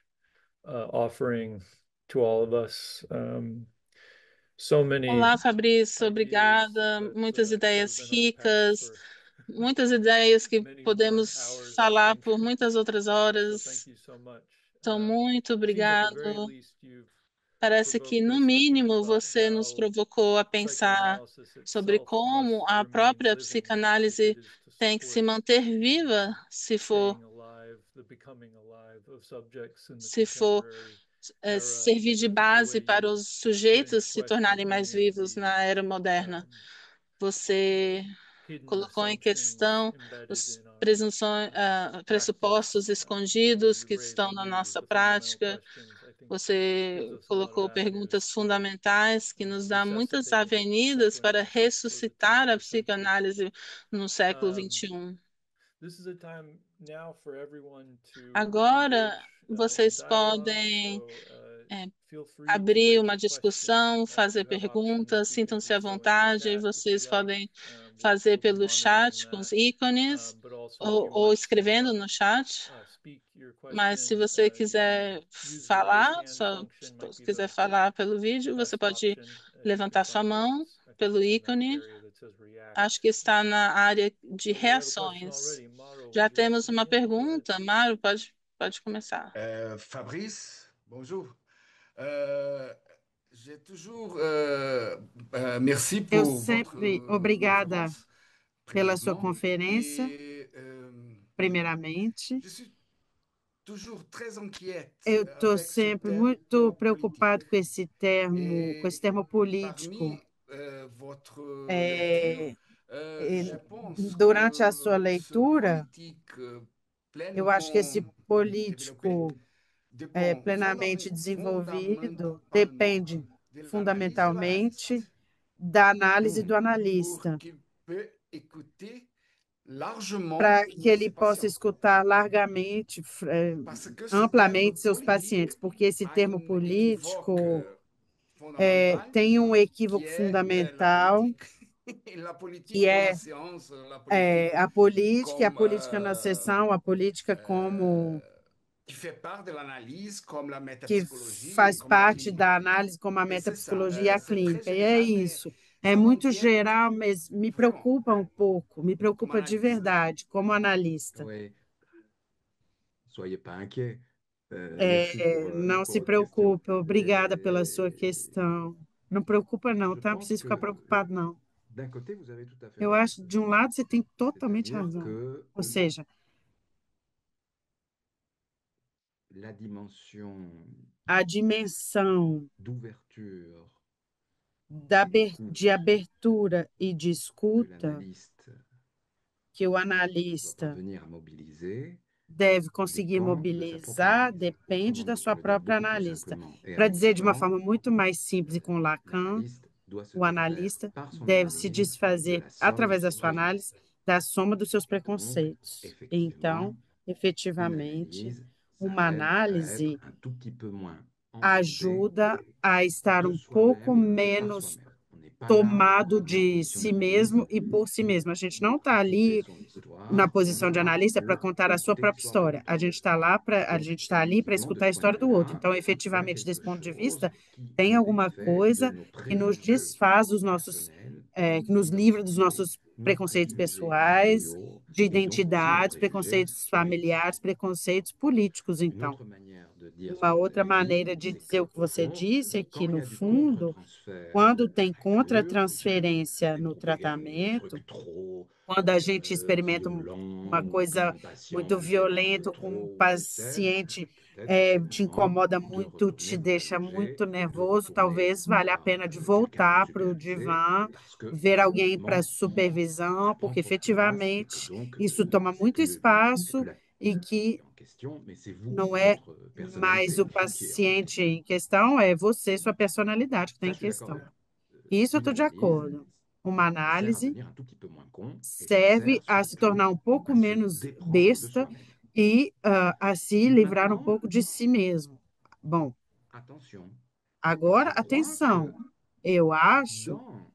offering to all of us. So many Olá, Fabrício, ideas obrigada. that Muitas could have ideias been unpacked ricas for muitas ideias que many more podemos hours of falar por thinking. muitas outras So horas. thank you so much. Então, muito Seems at the very obrigado. least you've Parece que, provoked no us to think mínimo, about você nos how provocou a pensar psychoanalysis sobre itself como must a remain própria living if it psicanálise is to tem que se support manter the viva se for, staying alive, the becoming alive of subjects in the se for contemporary era, servir de the base way para you os put into sujeitos se question tornarem mais many of vivos the na era moderna. um, Você hidden colocou em assumptions questão embedded os in our pressupostos practice. So escondidos you que raise estão all na these nossa the fundamental prática. questions. I think gives Você us a lot of colocou avenues perguntas for fundamentais que nos dá muitas resuscitating avenidas para psychoanalysis for the ressuscitar a 21st century. psicanálise no século Um, XXI. this is a time now for everyone to Agora, engage in vocês dialogue. podem So é, feel free to abrir raise uma a question. discussão, fazer You have options. perguntas, You can sintam-se do à so in the vontade. chat if you Vocês like. podem We'll, fazer we'll be pelo monitoring chat com os that. ícones But also, if you ou want escrevendo to no chat. speak your Mas se question, você you can quiser use the raise falar, hand só function. Might se be quiser the falar pelo vídeo, você best pode option if you can levantar sua find it. mão I think pelo it's in that ícone. area that says react. Acho que está na área de So we have a question reações. already. Maro, Já would you like temos to uma begin? Go ahead. pergunta. Mário, pode começar. Fabrice, bonjour. J'ai toujours merci Eu pour sempre votre obrigada conférence, pela sua premièrement. conferência, Et primeiramente. je suis toujours très inquiète Eu estou avec ce sempre terme muito politique. preocupado com esse termo político. Parmi votre lecture, É, je pense durante a sua que ce leitura, politique eu acho que esse pleinement développé político dépend plenamente desenvolvido fondamentalement depende de l'analyse de fundamentalmente l'analyste. da análise do Pour analista, qu'il peut écouter largement para que ele ses possa patients. escutar largamente, Parce que ce terme amplamente seus politique pacientes, porque esse a termo un équivoque político fondamental tem um qui equívoco est la fundamental, politique. Et la politique que comme é science, la politique e a comme política na seção, a política como qui fait part de l'analyse, comme la que métapsychologie et faz comme la parte da clinique. análise como a Et c'est ça, metapsicologia e a c'est très clínica. E é général, mais isso. É ça muito m'inquiète geral, mas me vraiment preocupa um pouco, me comme preocupa de analyste. verdade, como analista. Oui, soyez pas inquiets. Merci Não pour se votre question. preocupe, obrigada pela sua questão. Não preocupa não, Je tá? Não pense precisa ficar que preocupado não. d'un côté, vous avez tout à fait Eu raison. acho, de um lado, você tem totalmente C'est-à-dire razão. que Ou seja, la dimension a dimensão d'ouverture de d'écoute abertura e de que escuta l'analyste que o doit analista parvenir à mobiliser deve conseguir dépend de sa propre mobilizar analyse. depende Autrement da dit, pour sua le dire própria beaucoup plus analista. simplement et Para avec dizer de uma Lacan, forma muito mais simples e com Lacan, l'analyste doit se o défaire analista par son deve se analyse de desfazer, la somme de através da ses sua análise, préjugés. da soma dos seus Et donc, preconceitos. Então, effectivement, une efetivamente, analyse, ça uma aide à être análise un tout petit peu moins emporté ajuda a estar de um pouco soi-même et par menos soi-même. On n'est pas là tomado en de position si d'analyse mesmo e por si mesmo. A gente não pour está raconter ali son na histoire, on posição est de là analista para pour contar a sua écouter própria l'histoire de história. A l'autre. gente está lá para, a Donc, gente está ali para effectivement, de escutar a ce point de história do outro. vue-là, Então, il y a efetivamente, desse quelque ponto de chose vista, qui tem nous alguma défait de coisa nos que nos préjugés desfaz dos nossos, personnels, que nos livra dos d'identité, nossos nos preconceitos préjugés pessoais, familiaux de et donc aussi nos identidades, préjugés preconceitos politiques. familiares, preconceitos políticos. Une Então, autre manière de dire ce que uma vous outra avez dit, maneira de c'est dizer o que, que au você fond, disse é que, quand il y no a du fundo, contre-transfert quando dans tem la cure, contra-transferência des no tratamento, trucs trop quando a gente experimenta violents uma ou coisa qu'un patient muito vous énerve violenta, com um trop, j'essaie, paciente peut-être c'est le te moment incomoda de muito, retourner te vous deixa allonger muito et de nervoso, retourner talvez valha a voir pena de quelqu'un pour voltar para o superviser divã, parce que ver alguém para effectivement, supervisão, ça prend porque trop de place et que efetivamente donc isso toma c'est muito plus c'est plus espaço la e qui que est en question, mais c'est vous, não é votre mais personnalité o qui est en paciente question. em questão, é você, sua personalidade que está Ça, em je suis d'accord questão. avec vous. Isso eu Une estou de analyse, acordo. Uma ça sert à análise devenir un tout petit peu moins con et ça serve sert a se surtout tornar um pouco à se menos déprendre de besta soi-même. e a se livrar um Maintenant, pouco de si mesmo. Bom, attention, agora, je crois que atenção. Eu acho dans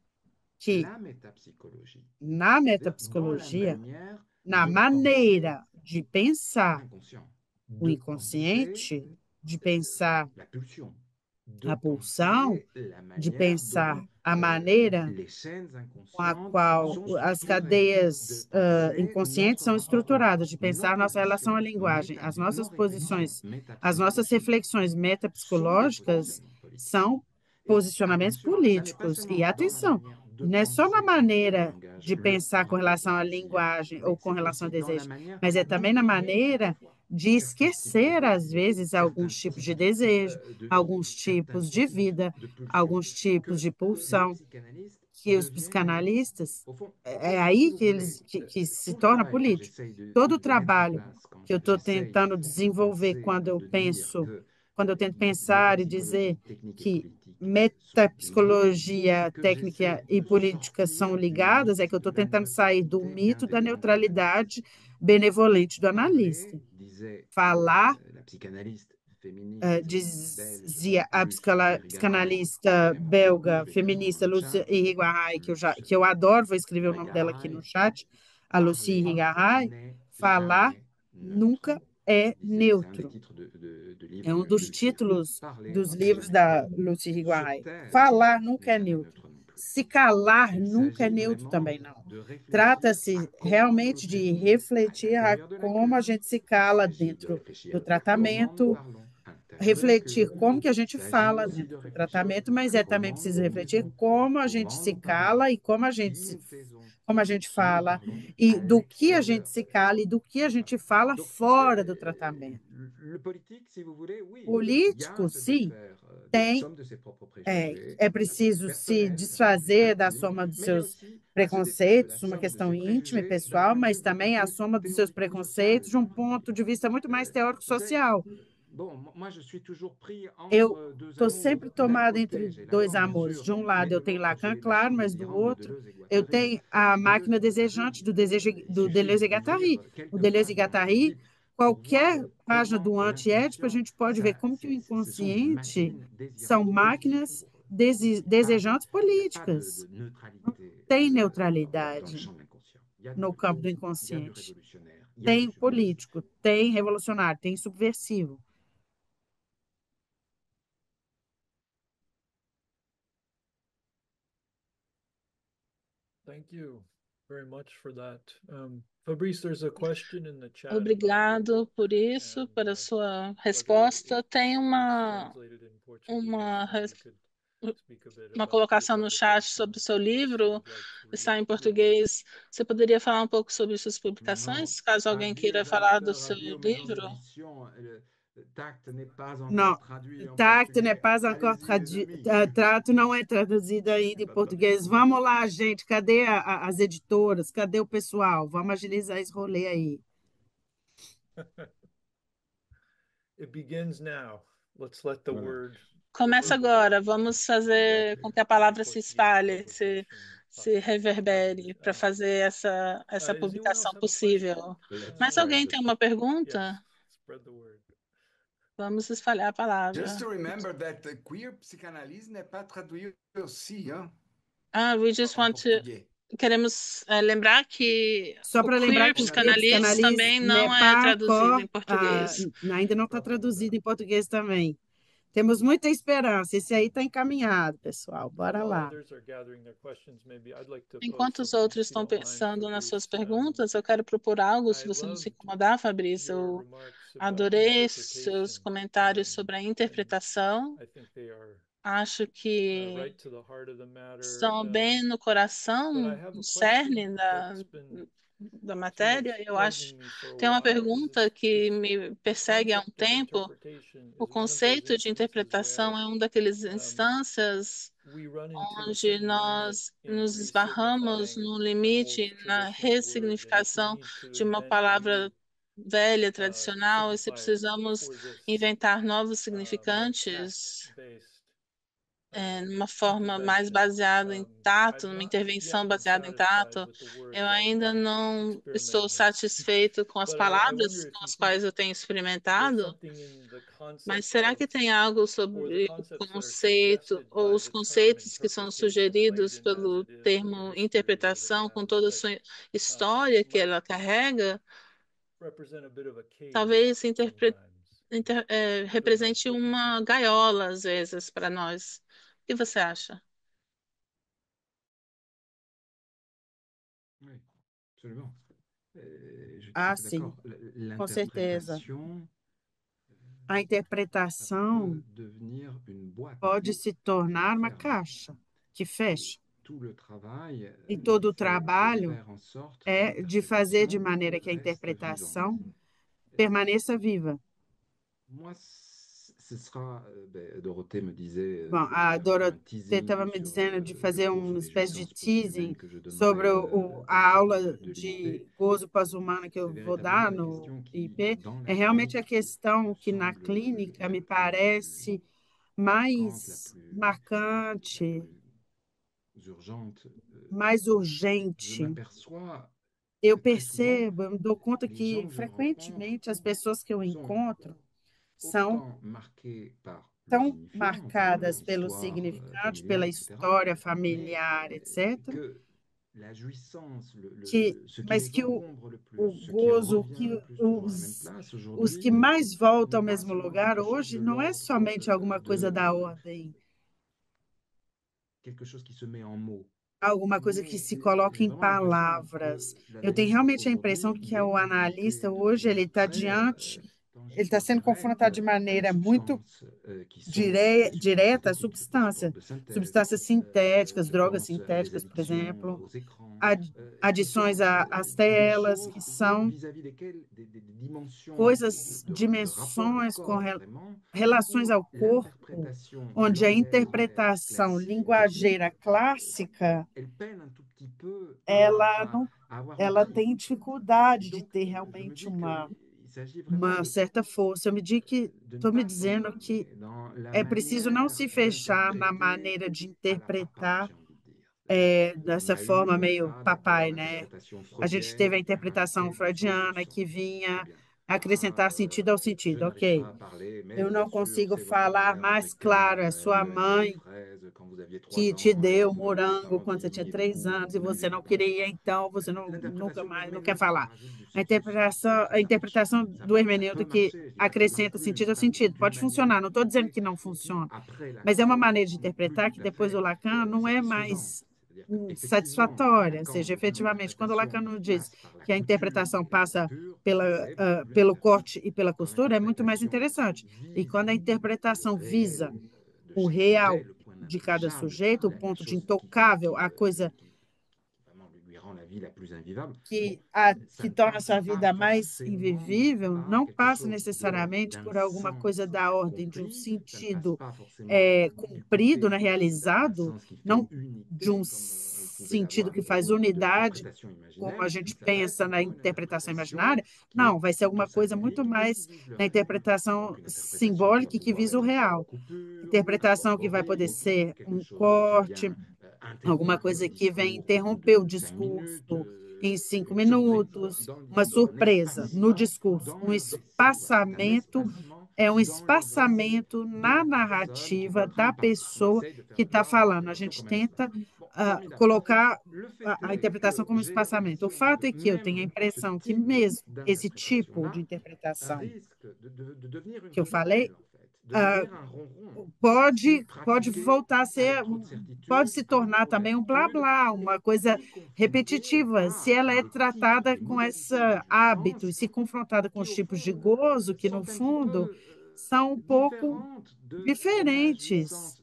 que la métapsychologie, na c'est-à-dire dans la metapsicologia, manière na de penser maneira de pensar inconscient, o de penser inconsciente, de pensar la pulsion, a de pulsão penser la de manière pensar dont a maneira les chaînes com a inconscientes qual sont as structurées, de cadeias penser inconscientes notre são rapport au monde, estruturadas, de nos pensar nossa relação à positions, linguagem. As nos nossas réflexions posições, as nossas métapsychologiques reflexões sont des metapsicológicas positionnements politiques. são Et posicionamentos attention, ça n'est pas políticos. E seulement dans la atenção, manière de não é só na penser le maneira langage, de le pensar com rapport au relação à désir, linguagem ou mais com c'est relação ao aussi dans la desejo, manière mas é também na d'oublier maneira parfois de certains types esquecer, às vezes, certains alguns tipos de types desejo, de vie, alguns certains tipos de types vida, de pulsions, alguns tipos que de les pulsão, psychanalystes que os deviennent, psicanalistas, au fond, é si aí vous que voulez, eles que se tout le torna travail que político. j'essaye Todo o de mettre en trabalho place quand que eu estou j'essaye tentando de desenvolver penser, quando eu de dire penso, que quando eu tento pensar e dizer métapsychologie, technique et que politique sont liées, c'est metapsicologia, que técnica j'essaie e de política são sortir du ligadas, é que mythe eu de estou la tentando sair do neutralité mito da bienveillante de l'analyste. neutralidade benevolente do Parler, analista. disait Falar, la psychanalyste féministe belge dizia a Lucie Irigaray, que psicanalista j'aimerais beaucoup belga, écrire dans feminista le Lucia chat, Irigaray, Lucie que eu adoro, vou escrever o nome dela aqui no Irigaray, chat, a Lucia parler Irigaray, n'est falar jamais neutre. nunca é C'est un des neutro. titres de livres É um de dos Lucie. títulos Parler dos n'est livros jamais neutre. da Lucy Se Irigaray. taire Falar nunca n'est é jamais neutro. neutre non plus. Se calar Il nunca é s'agit neutro vraiment também não. de réfléchir à Trata-se comment nous nous realmente de taisons à refletir a l'intérieur de la como a queue. gente se Il cala s'agit de dentro réfléchir do à comment nous tratamento, parlons à l'intérieur de la refletir queue. como que a Il gente s'agit fala aussi de dentro do réfléchir tratamento, à mas é também comment nous preciso nous refletir taisons, como a gente comment se nous parlons, cala e qui nous taisons, como a gente qui nous fala parlons e à do que a gente l'extérieur se de la queue. cala e do que a gente Voilà. fala Donc, fora do tratamento. le politique, si vous voulez, oui, il y a à Político, se sim, défaire de la tem somme de ses propres préjugés é preciso se personnels, desfazer da intimes, soma dos mais il y a seus aussi à se défaire de la preconceitos, uma somme de questão ses íntima e préjugés d'un pessoal, point de mas vue beaucoup também a plus soma dos seus preconceitos théorico-social. de um ponto de vista muito mais Vous savez, teórico-social. bon, moi je suis toujours pris Eu entre deux estou amours. sempre D'un tomada entre côté, j'ai dois Lacan, bien amores. sûr, De um lado mais eu de tenho l'autre, j'ai Lacan, les claro, machines mas do délirantes de outro Deleuze et eu Guattari. tenho a Deleuze máquina et Guattari, desejante il do suffit Deleuze e d'ouvrir Guattari. O quelques Deleuze e pages dans Guattari, Oedipe pour qualquer voir página comment do antiédipo, a l'inconscient, gente pode ver como que o ce sont des inconsciente machines são désirantes politiques máquinas pour eux. Pas, desejantes il n'y a pas políticas. de Não neutralité tem dans le neutralidade champ de l'inconscient. Il y a du no campo do politique, il y a du inconsciente. révolutionnaire, il y a du Tem subversif. político, tem revolucionário, tem subversivo. Thank you very much for that. Fabrice, there's a question in the chat about Obrigado por yoga isso, and pela sua whether resposta. Tem it's translated in Portuguese, uma, and you could speak a bit uma about your colocação no chat publications sobre o seu or if livro. you'd like to read Está em your work. português. Você poderia falar um pouco sobre suas Non, publicações, caso alguém queira adieu falar do acteurs, seu adieu maison livro? d'édition. Le Tact n'est pas Não, encore traduit en Tact n'est portugais. pas encore Allez-y, les traduzido, amis. trato não é traduzido ainda em português. Vamos lá, gente, cadê as editoras? Cadê o pessoal? Vamos agilizar esse rolê aí. It begins now. Let's let the word Começa agora. Vamos fazer com que a palavra se Portuguese espalhe, publication se possible. reverbere para fazer essa Does anyone else publicação have a possível. question? Let's Mas spread alguém the tem uma pergunta? Yes, spread the word. Vamos espalhar a palavra. Just to remember that queer psychanalyse n'est pas traduit aussi, hein, We just en want to portugais. Queremos lembrar que Só o para lembrar queer que o queer psicanalista psicanalista também n'est não é pas traduzido encore, em português. ainda não está traduzido em português também. Temos muita esperança. Esse aí está encaminhado, pessoal. Bora While lá. others are gathering their questions, maybe I'd like to pose Enquanto os something, outros if you estão don't mind, pensando nas suas Fabrice. perguntas, eu quero propor algo, se I você não se loved incomodar, Fabrício. your Eu remarks about adorei seus interpretation. comentários sobre a interpretação. I think they are Acho que right to the heart of the matter. estão bem no But I coração, have no a cerne question that's been da kind matéria. of Eu acho. plaguing me for a Tem uma while. pergunta que me The persegue há um concept of tempo. interpretation O is one of those conceito de instances interpretação where é uma daquelas instâncias we run into a onde certain limit nós in nos esbarramos resignifying no an old limite na traditional word, and if we ressignificação need to de uma invent a palavra new velha, tradicional, e se signifier precisamos for this inventar novos more significantes tact-based numa forma mais intervention. baseada em tato, I've numa not intervenção yet been baseada em satisfied tato, with the eu words ainda I've não estou experimented with. satisfeito com as But I palavras wonder if com you as think quais eu tenho there's experimentado. something in the Mas concept será of, que tem algo or the sobre o concepts that are conceito suggested ou by os the term conceitos que são interpretation, sugeridos laden as pelo it is with the termo history that it interpretação, com has, toda a that sua história que might ela carrega? represent a bit of a cage Talvez sometimes? represente uma gaiola, às vezes, para nós. O que você acha? Oui, absolument. Je suis tout à Ah, fait sim, d'accord. com certeza. L'interprétation, A ça peut interpretação devenir une boîte pode se qui tornar uma ferme. caixa que Et fecha. tout le travail, E todo o c'est de trabalho faire en sorte que é de fazer de l'interprétation maneira que a reste vivante. interpretação permaneça viva. Moi, ce sera, Dorothée me disait Bom, de a faire un peu un Dorothée estava teasing me sur dizendo de le fazer cours uma sur les espécie de jouissances post-humaines teasing que je sobre donnerai dans le a cadre aula de de l'IP. gozo pós-humano que eu C'est vou dar véritablement la no question qui, IP. dans É la realmente a clinique, questão me que na semble clínica la me plus parece marquante, mais marcante, la plus urgente. mais Je urgente. m'aperçois Eu que très souvent, percebo, eu me dou conta les que gens que je rencontre frequentemente as pessoas que eu sont encontro são autant marqués par le tão signifiant, marcadas pelo l'histoire significante, pela familiale, etc., história mais familiar, etc., que la jouissance, ce qui mas les que encombre le plus, o ce qui gozo, revient le que plus souvent à la même place os que aujourd'hui, mais voltam n'est ao pas mesmo seulement lugar quelque chose hoje de não é l'ordre somente alguma coisa da ordem, quelque chose qui se met en mots, alguma coisa que mais se coloca j'ai em vraiment l'impression palavras. que Eu tenho l'analyste realmente a impressão aujourd'hui, que il est o confronté analista de hoje façon ele está très diante, ele está tangible, sendo confrontado directe, de à la maneira muito substance qui sont les substances direta à synthétiques, les substances substância, de synthèse. substâncias sintéticas, Je drogas pense à des sintéticas, por addictions exemplo, aux écrans, qui adições sont às des telas, que choses são vis-à-vis desquelles des dimensions coisas, de rapport au dimensões com corps, vraiment, relações où ao corpo, l'interprétation onde a langagière interpretação linguageira classique, clássica, elle peine un tout petit peu ela não, à avoir une ela prise. tem Et dificuldade de donc, ter je me realmente dis qu'il s'agit vraiment uma certa força. Eu me digo que de ne estou me pas dizendo s'enfermer que dans la é preciso não manière se fechar na d'interpréter maneira de à la papa, interpretar j'ai envie de dire. C'est-à-dire, on dessa a eu forma dans le meio cadre de papai, né? l'interprétation A gente teve freudienne a qui a interpretação rajouté du sens au freudiana que sens. Très vinha bien. Là, acrescentar sentido ao je sentido. n'arrive pas Ok, à parler, mais eu bien não sûr, consigo c'est votre falar mère, votre mais claro, é sua école et les mãe fraises quand vous aviez que 3 te ans et deu que votre morango maman quando vous a você tinha mis le 3 anos coup e ou você les não parents. queria, então você não, nunca L'interprétation de mais não quer l'herméneutique falar. rajoute du A sens au sens. interpretação, Ça a marche. interpretação do Ça peut hermeneuta que marcher, je dis pas que ça marche acrescenta plus, sentido mais ao ça marche sentido. d'une Pode manière funcionar, não estou dizendo limitée que não qui, funciona, après mas é uma l'action, maneira de n'est plus interpretar tout que à depois o fait Lacan não é satisfaisante. mais C'est-à-dire qu'effectivement, satisfatória. Ou quand seja, efetivamente, quando o l'interprétation Lacan nos diz passe par la que a couture interpretação et la passa costure, c'est beaucoup plus pelo intéressant. corte e pela Quand costura, é muito mais l'interprétation interessante. E vise quando a le interpretação visa réel de o chaque real sujet, le point de cada intouchable, sujeito, o la ponto de chose intocável, a coisa qui vraiment lui rend la vie la plus invivable, bon, ça que ne torna a passe sua pas vida mais forcément invivível, par não quelque passa chose necessariamente d'un por alguma coisa sens da ordem de um accompli, ça ne passe sentido pas forcément du cumprido, né, côté d'un realizado, sens qui fait não de um unité, comme on pouvait sentido l'avoir que du faz côté de unidade, l'interprétation como a imaginaire, gente ça va être pensa na plutôt une interpretação interprétation imaginária. qui Não, est vai ser plutôt alguma coisa muito symbolique et qui mais vise le na réel. interpretação Donc une interprétation qui va simbólica e que pouvoir visa o être real. coupure, Interpretação que vai poder corporelle, ser quelque um chose qui corte, vient alguma interrompre le coisa que vem discours au bout interromper o de 5 minutes, discurso em cinco une surprise minutos, dans le uma discours, un surpresa no espacement discurso, dans um le récit. Voilà, c'est un espaçamento, espacement é um dans le récit espaçamento de na la personne qui est narrativa en train da de parler. On pessoa essaye de que faire está voir falando. A un peu gente comme un tenta espace. Bon, formidable. colocar Le fait a est interpretação que como j'ai la espaçamento. O conviction fato que é que eu tenho a même ce impressão que type mesmo esse tipo de d'interprétation-là interpretação risque de devenir une que eu falei ritournelle, en fait, de devenir un ronron. Si pode pratiqué voltar a avec ser, trop de pode certitude, se avec tornar trop também um blá d'habitude, blá, uma coisa y confronté repetitiva, se à ela é des types, tratada des com esse modalités de hábito e jouissance se confrontada com qui, os au tipos de fond, gozo, que no sont un petit fundo peu são um pouco différentes de la diferentes jouissance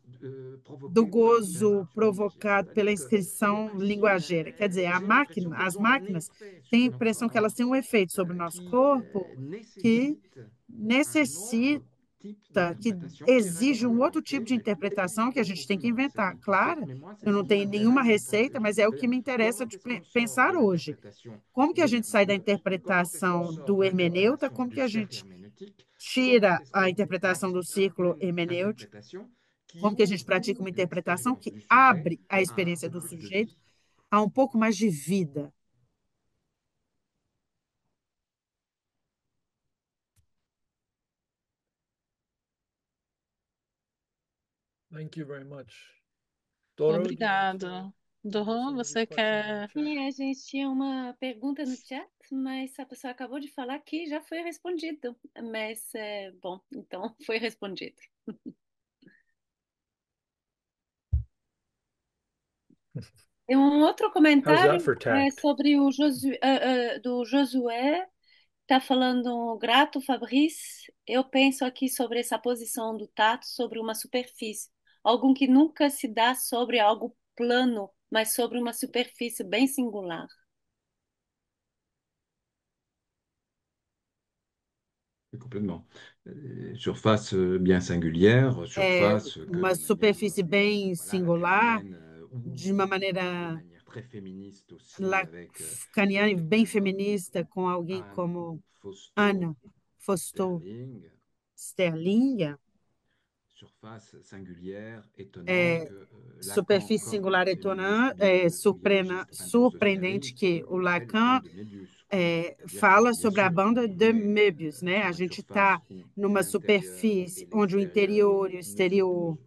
do provoquée par gozo l'inscription linguagière. provocado pela C'est-à-dire que les inscrição machines, linguageira. Quer dizer, j'ai l'impression as qu'elles ont un máquinas effet têm a sur notre impressão que elas corps têm um efeito sobre o nosso qui corpo que nécessite un necessita, autre type que d'interprétation qui reste exige à um outro tipo inventer, de mais interpretação que a gente tem que aucune inventar. certaine recette, Claro, mais moi, c'est eu ce não qui tenho nenhuma m'intéresse receita, mas é o que C'est-à-dire, me interessa comment de est-ce qu'on sort pensar de hoje. l'interprétation Como que a gente sai da moderne? Comment est-ce qu'on interpretação sort de do hermeneuta? l'interprétation Como que du a cercle gente herméneutique? Comment tira est-ce a qu'on interpretação do pratique ciclo une hermenêutico? interprétation qui Como que a gente ouvre pratica uma interpretação l'expérience que du sujet abre a à un experiência peu do plus de sujeito vie? a um pouco mais de vida? Thank you very much. Toro, do you want Obrigado. to Dom, você quer. Sim, a gente tinha uma pergunta no chat, mas a pessoa acabou de falar que já foi respondido. Mas, bom, então foi respondido. Tem um outro How's comentário that for tact? sobre o do Josué. Está falando grato, Fabrício. Eu penso aqui sobre essa posição do tato sobre uma superfície. Algo que nunca se dá sobre algo plano, mas sobre uma superfície bem singular. Complètement. Surface bien singulière, É surface uma de manière, superfície bem voilà, singular, lacanienne, de ou uma de maneira manière très féministe aussi, avec lacaniana e bem quelqu'un comme feminista, com alguém Anne como Fausto Ana Foster Sterling. Sterling. Surface singulière, étonnant É, que Lacan, superfície comme singular féministe, é il enregistre un texte de surpreendente Sterling que qui o appelle la Lacan bande de Mébius, quoi. C'est-à-dire que, fala bien sobre a sûr, banda on de est Möbius, né? A sur une gente está surface où numa l'intérieur superfície et onde o l'extérieur interior e o ne exterior s'opposent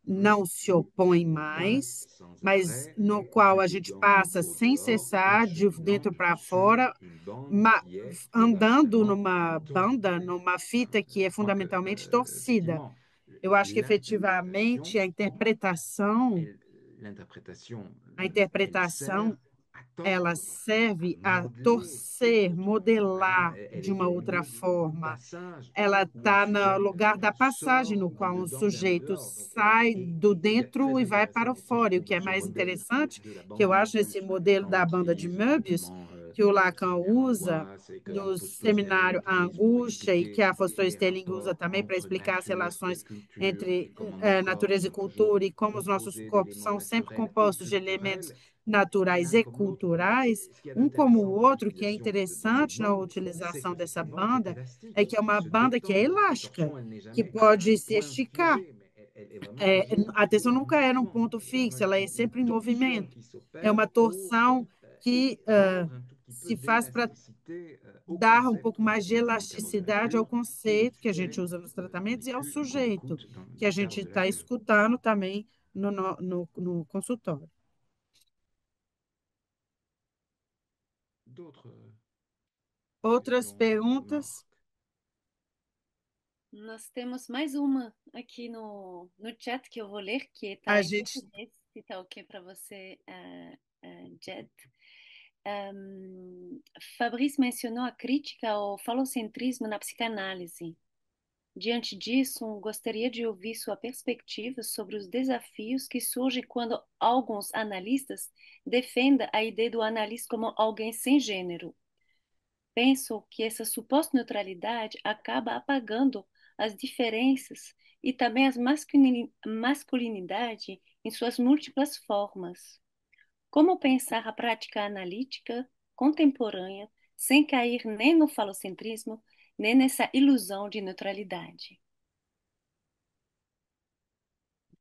não plus, se opõem on passe mais, sans mas arrêt no qual du a gente dedans passa au sem dehors en cessar, de cheminant dentro para sur fora, une bande ma- qui est andando fondamentalement numa banda, tortue. numa Hein. fita que é Je crois que, fundamentalmente torcida. effectivement, Eu acho que efetivamente l'interprétation l'interprétation, a elle interpretação sert à ela tordre, à serve a modeler torcer, autrement. Voilà, modelar elle de est uma le outra lieu du forma. passage Ela où un está no sujet lugar da passagem, sort no du qual um dedans vers le sujeito dehors. Donc, sai do il y a dentro très e vai para intéressant o aussi, je fora. E o trouve, que dans é ce mais modèle interessante, de la que bande eu de acho nesse Möbius, modelo da hein, banda de qui Möbius, effectivement que o Lacan semi à usa l'angoisse et que no Sterling seminário A utilise pour Angústia e que expliquer a Foster les Stelling usa rapports também para entre explicar as nature et relações culture et entre comment nos corps natureza e sont toujours cultura e como os nossos composés corpos d'éléments são sempre naturels et compostos de elementos culturels, naturais l'un e comme l'autre. culturais. Ce qu'il y a Um como o d'intéressant dans outro, que é l'utilisation de cette interessante na bande, c'est utilização que c'est dessa une bande qui est banda, élastique, é que é qui uma se banda que é détend. La elástica, torsion, elle n'est que jamais à un pode se point esticar. figé, mais elle est vraiment toujours A tensão en nunca era um mouvement. ponto Il y a vraiment fixo, ela é une sempre em torsion movimento. qui É s'opère uma pour torção que rendre un tout petit peu se faz para d'élasticité au dar um concept pouco qu'on mais de utilise en termes de elasticidade ao nature et conceito que a gente usa nos dans tratamentos e ao l'écoute, qu'on sujeito, écoute que a dans le gente cadre de está l'accueil. escutando também no consultório. D'autres Outras questions, remarques? perguntas? Nós temos mais uma aqui no chat que eu vou ler, que está A em gente português, se está ok para você, Jed. Fabrício mencionou a crítica ao falocentrismo na psicanálise. Diante disso, gostaria de ouvir sua perspectiva sobre os desafios que surgem quando alguns analistas defendem a ideia do analista como alguém sem gênero. Penso que essa suposta neutralidade acaba apagando as diferenças e também as masculinidade em suas múltiplas formas. Como pensar a prática analítica contemporânea sem cair nem no falocentrismo, nem nessa ilusão de neutralidade?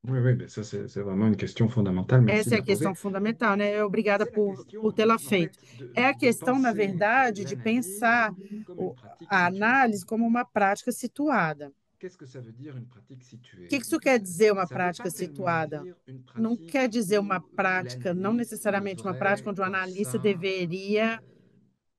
Oui, oui, mais ça, c'est vraiment une question fondamentale. Merci essa de é a la questão poser. fundamental, né? Obrigada C'est la por question, tê-la en feito. fait, É a de questão, na penser verdade, de l'analyse pensar comme une pratique a située. análise como uma prática situada. Qu'est-ce que ça veut dire une pratique O située? que isso quer dizer, uma Ça ne veut prática pas tellement situada? dire une Não quer pratique dizer uma où prática, não l'analyste necessariamente uma prática devrait, onde o comme analista ça, deveria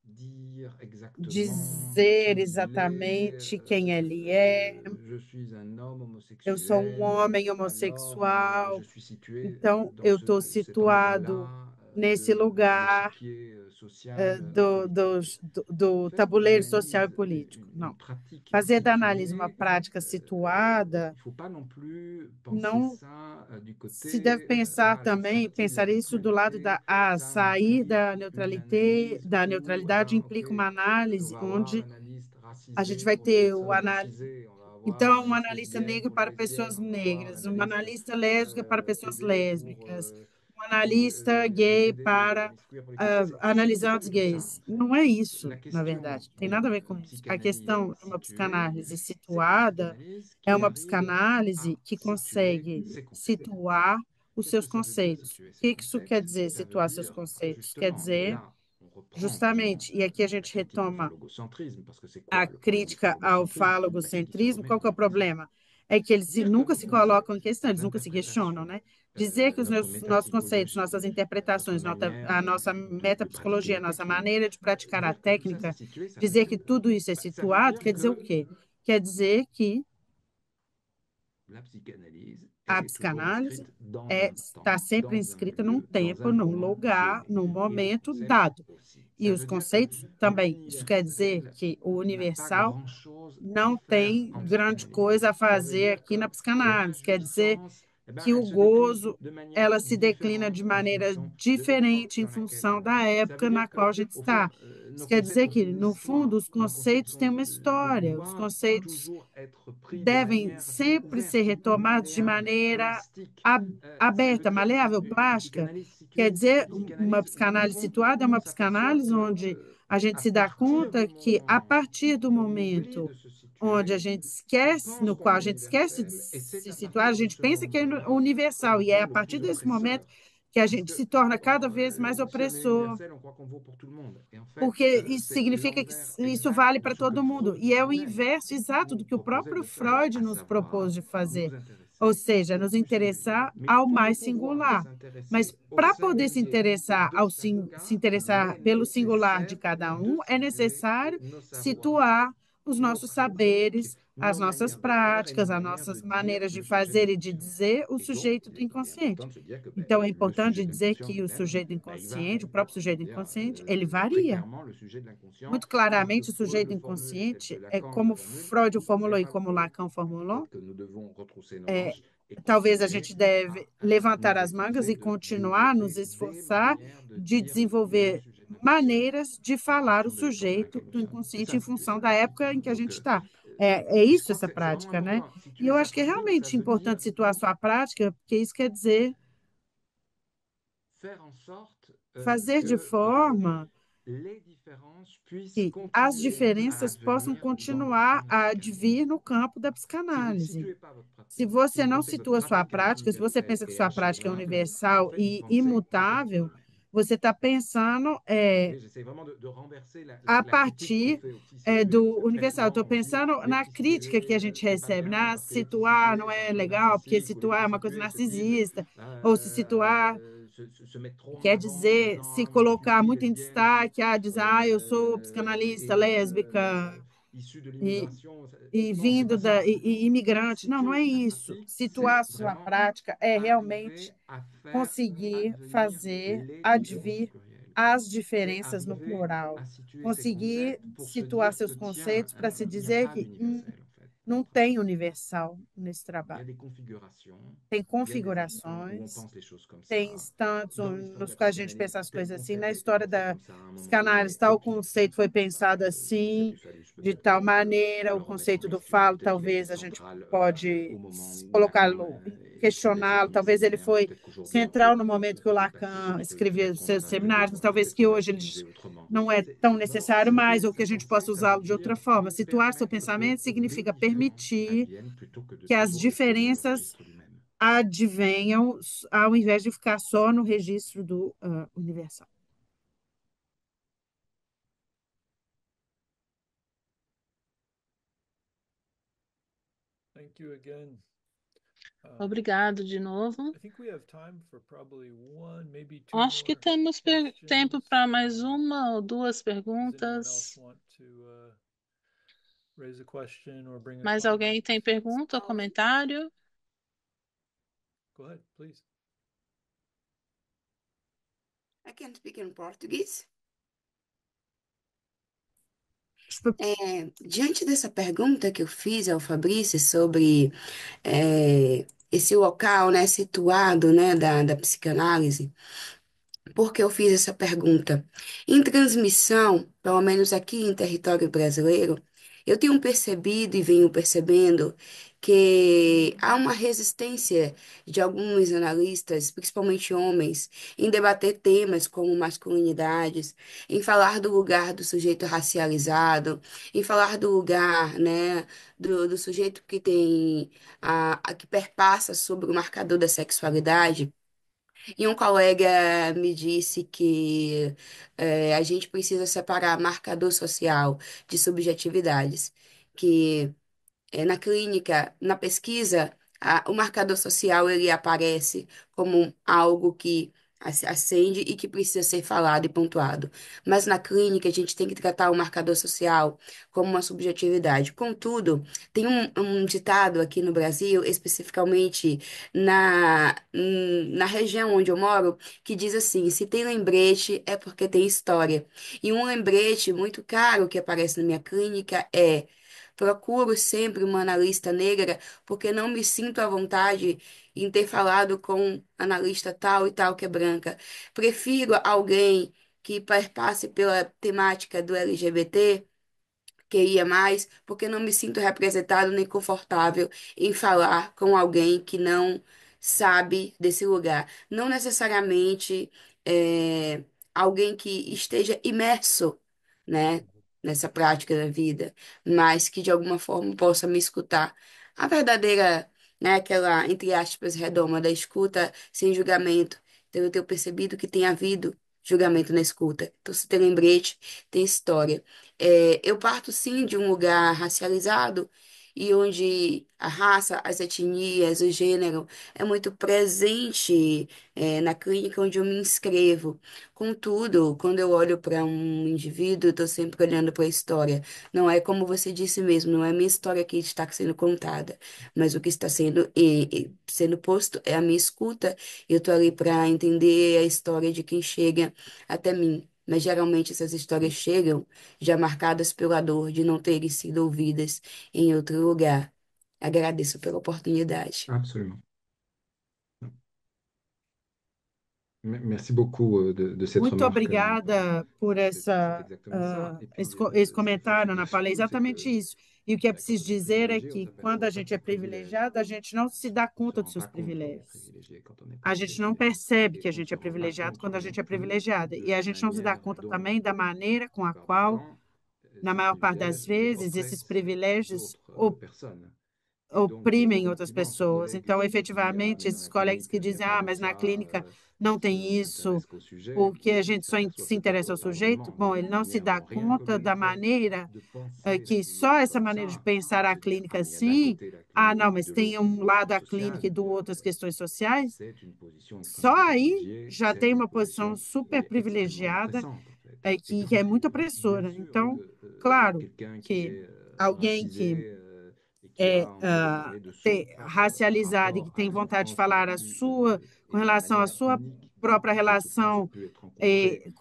dire exactement dizer qui il est. exatamente quem ele é. Je suis un homme Eu sou um homosexuel, homem alors je homossexual, suis situé então dans eu estou cet situado endroit-là nesse de lugar l'échiquier social do, do, politique. do Faire de tabuleiro social e l'analyse político. une Não. pratique Fazer da análise uma située, prática situada, il ne faut pas non plus penser não ça du se deve côté pensar la também, sortie de la pensar isso do lado neutralité, da ça sair implique une analyse da où, eh neutralidade ben, ok, implica uma on análise va avoir onde l'analyste a gente racisé vai pour les ter personnes racisées, on va avoir então, um l'analyste analista lesbienne negro pour les para lesbiennes, pessoas on va avoir negras, um l'analyste analista lésbica para pessoas PD lésbicas, um pour analista les gay PD ou para l'analyste queer pour les queers. C'est pas analisantes du tout ça, gays. en fait. Não é isso, La na question verdade. Tem nada a d'une ver com isso. A psychanalyse questão de uma située, psicanálise c'est une situada psychanalyse é qui uma arrive psicanálise à que situer consegue ses concepts. situar os Qu'est-ce seus que ça veut dire, conceitos. O situer ses que isso quer concepts? dizer, Ça veut situar seus dire, conceitos? Quer justement, et dizer, là, on reprend vraiment justamente, e aqui a la gente critique au retoma phallogocentrisme, parce que c'est a quoi le problème du crítica ao phallogocentrisme? Ben, c'est qu'il se falogocentrismo, remet en qual que é o question. problema? É que eles C'est-à-dire que nunca se colocam em questão, les eles nunca se questionam, interprétations né? dizer que os notre nossos conceitos, métapsychologie, nossas interpretações, manière a nossa de pratiquer metapsicologia, a la nossa technique, maneira de praticar a dire que tout ça c'est técnica, situé, ça veut dizer dire que quoi? tudo isso é Ça veut situado, dire quer dizer o que quê? Quer dizer que la psychanalyse, a elle est toujours psicanálise inscrite dans un temps, está sempre dans un inscrita num lieu, dans tempo, un num moment lugar, donné. num Et les momento concepts dado. aussi. E Ça os veut dire que conceitos também. Isso quer dizer l'universel que o n'a pas universal grand-chose à não faire tem en grande psychanalyse. coisa a Ça veut fazer dire aqui na que la psicanálise. Quer dizer jouissance, eh ben, que o elle se décline gozo de manière ela se declina différente de en maneira fonction de l'époque diferente em dans laquelle função on est. da Ça veut época na dire qual que, a gente au fond, está. Isso nos quer concepts dizer ont que, une no fundo, histoire. os Nos concepts conceitos têm uma história, os doivent conceitos toujours être pris de devem manière sempre ser ouverte, retomados de malléable, maneira plastique. Ça veut aberta, dire maleável, une plástica. psychanalyse Quer située, c'est dizer, une uma psychanalyse où, au psicanálise fond, situada é on uma s'aperçoit psicanálise que onde a gente à se dá partir conta du que, a moment partir do où on oublie momento de se onde a situer, gente on esquece, pense no qu'on qual est a gente esquece de universel, et c'est se à situar, a partir de gente ce pensa que é moment-là universal, qu'on e é devient a le partir plus desse momento oppresseur. que a Parce gente que se torna cada vez mais si on est opressor, universel, on croit qu'on vaut pour tout le monde. Et en fait, porque isso c'est significa que l'envers isso exact vale de para ce que todo mundo. Freud E é o lui-même inverso exato do nous que o proposait próprio de faire, Freud à nos propôs savoir de nous fazer. Ou intéresser seja, au nos plus singulier. interessar Mais ao pour mais pouvoir singular. Mas s'intéresser au para poder se singulier interessar de chaque se cas, il interessar est pelo singular de nécessaire cada de um, é situer necessário nos savoirs, situar os nos nossos pratiques, saberes, as nos nossas manières de faire et nos práticas, as manières de nossas dire maneiras de le sujet de fazer e de l'inconscient. dizer o Et donc, sujeito il do est important inconsciente. de se dire que ben, Então, é le importante sujet de dizer l'inconscient que o lui-même, sujeito ben, il varie. inconsciente, o próprio Je veux sujeito dire, inconsciente, ele très varia. clairement, le sujet de l'inconscient, Muito tel que claramente, o Freud sujeito le formule, tel que inconsciente é Lacan le como formule, Freud o n'est formulou e pas como eux. Lacan formulou. Peut-être que nous devons retrousser nos É, manches et talvez a continuer gente deve à levantar nous as mangas efforcer e de continuar, nos développer des esforçar manières de de dire le desenvolver sujet de l'inconscient maneiras de en falar o fonction de l'époque dans sujeito laquelle nous do sommes. C'est inconsciente ça, em situer função sa da pratique. época em que a Donc, gente está. É et je isso crois essa que c'est vraiment prática, né? important. E Situer eu sa acho que é pratique, ça realmente veut dire importante situar a sua prática, porque isso quer dizer faire en sorte fazer de que forma les différences puissent que as continuer à diferenças possam advenir dans le champ continuar de la a psychanalyse. advir no campo da Si vous ne psicanálise. situez pas votre Se pratique, si você vous não pensez que votre situa sua pratique est prática, se você universelle pensa que et sua prática é inchangeable, en universal fait, vous e pensez à partir imutável, de même. você está pensando Vous voyez, j'essaie vraiment de renverser a la critique qu'on partir fait au psy-CP, parce do que très universal. Estou souvent on se dit, pensando les na crítica que a psy-CP, gente c'est pas recebe, bien né? parce que les Situar não psy-CP, c'est un é peu legal, porque narcissique, ou les situar é uma coisa psy-CP se disent, narcisista, ou se situar se mettre trop en quer avant en dizer disant, se ah, moi je suis colocar bi, muito em lesbienne, destaque, dizer, eu sou psicanalista, lésbica, issu de e l'immigration. e Non, c'est vindo pas ça. e imigrante. Não, não Situer é sa isso. pratique, Situar c'est a sua vraiment prática é arriver realmente à faire conseguir advenir fazer les différences advir plurielles. as C'est diferenças no arriver plural. à situer ces Conseguir concepts pour se situar dire que, seus tiens, conceitos para se il n'y a dizer pas que d'universel, en fait, dans la não tem pratique. universal nesse Il y a trabalho. des configurations, Tem il y a des instants où on configurações, pense les choses comme tem ça. instantes Dans l'histoire de nos la quais a gente psychanalyse, pensa as tel coisas assim. Na concept a été história pensé da comme ça à un moment psicanálise, donné. tal OK, conceito foi bah, pensado le concept assim, du phallus, de peut-être tal on maneira, peut o le remettre en conceito do question. falo, Peut-être qu'il a été talvez a gente central au pode moment où Lacan colocá-lo, écrivait ses questioná-lo, premiers talvez ele séminaires, mais foi peut-être qu'aujourd'hui central no momento que o on peut passer Lacan escrevia os peut-être on va seus l'interroger seminários, mas aujourd'hui, talvez peut-être que qu'on va hoje ele l'utiliser autrement. não é tão Donc, necessário mais, situer ou que sa a gente possa pensée, ça veut usá-lo de outra dire forma. Situar seu permettre pensamento que les significa différences permitir adviennent plutôt que de que as toujours rester dans le diferenças registre du même. advenham ao invés de ficar só no registro do universal. Thank you again. Obrigado de novo. I think we have time for probably one, maybe two Acho que more temos tempo questions. para mais uma ou duas Does anyone else perguntas. want to raise a question or bring a Mais comment? alguém tem pergunta ou comentário? Go ahead, please. I can speak in Portuguese. Diante dessa pergunta que eu fiz ao Fabrício sobre esse local, né, situado, né, da psicanálise, por que eu fiz essa pergunta? Em transmissão, pelo menos aqui em território brasileiro, eu tenho percebido e venho percebendo que há uma resistência de alguns analistas, principalmente homens, em debater temas como masculinidades, em falar do lugar do sujeito racializado, em falar do lugar, né, do sujeito que tem que perpassa sobre o marcador da sexualidade. E um colega me disse que a gente precisa separar marcador social de subjetividades, que na clínica, na pesquisa, O marcador social ele aparece como algo que acende e que precisa ser falado e pontuado. Mas na clínica a gente tem que tratar o marcador social como uma subjetividade. Contudo, tem um ditado aqui no Brasil, especificamente na região onde eu moro, que diz assim: se tem lembrete é porque tem história. E um lembrete muito caro que aparece na minha clínica é: procuro sempre uma analista negra porque não me sinto à vontade em ter falado com analista tal e tal que é branca. Prefiro alguém que perpasse pela temática do LGBT que ia mais, porque não me sinto representado nem confortável em falar com alguém que não sabe desse lugar. Não necessariamente alguém que esteja imerso, né, nessa prática da vida, mas que de alguma forma possa me escutar. A verdadeira, né, aquela, entre aspas, redoma da escuta sem julgamento. Então, eu tenho percebido que tem havido julgamento na escuta. Então, se tem lembrete, tem história. Eu parto sim de um lugar racializado e onde a raça, as etnias, o gênero é muito presente, na clínica onde eu me inscrevo. Contudo, quando eu olho para um indivíduo, eu estou sempre olhando para a história. Não é como você disse mesmo, não é a minha história que está sendo contada, mas o que está sendo posto é a minha escuta. Eu estou ali para entender a história de quem chega até mim. Mas geralmente essas histórias chegam já marcadas pela dor de não terem sido ouvidas em outro lugar. Agradeço pela oportunidade. Absolument. Merci beaucoup de cette Muito remarque. obrigada por C'est exactement ça. Et puis, esse comentário, ce Ana que je Paula. É trouve, c'est exatamente que isso. E o que é quand preciso on est dizer é privilégié, on que s'aperçoit quando a pas gente qu'on é est privilégié. privilegiado, a gente não se dá On se conta dos rend seus pas compte qu'on est privilégios. privilégié quand on n'est pas A gente não privilégié. percebe Et que a on ne gente se é rend pas privilegiado compte quando a non gente é plus privilegiada. de E a la gente não se dá manière conta dont, também da maneira la com a plupart du qual, temps, na ces maior parte das privilèges vezes, esses oppressent privilégios d'autres personnes. Et donc, oprimem outras effectivement, ce pessoas. collègue Então, qui dit, ah, efetivamente, mais dans esses la colegas clinique, que il n'y a dizem, pas ah, de mas na ça, clínica não tem on s'intéresse isso, qu'au sujet, porque a il gente só s'aperçoit se peut-être interessa ao pas sujeito. vraiment, Bom, de ele não se manière dá rien conta da cognitive, maneira de penser la que só clinique essa comme maneira de ça. pensar a C'est bien, clínica il y a d'un assim, côté la ah, clinique não, et mas de tem l'autre um le lado corps da clínica social. e do outro as questões sociais, C'est une position só extrêmement aí privilégiée, já c'est tem une uma posição position qui super est extrêmement privilegiada, oppressante en fait. que é muito Bien opressora. sûr Então, que claro quelqu'un qui que est alguém que racisé et qui a envie de parler de son propre racializada e que rapport tem à son vontade de propre falar vécu com et de la relação à manière sua unique própria dont ce point relação peut être rencontré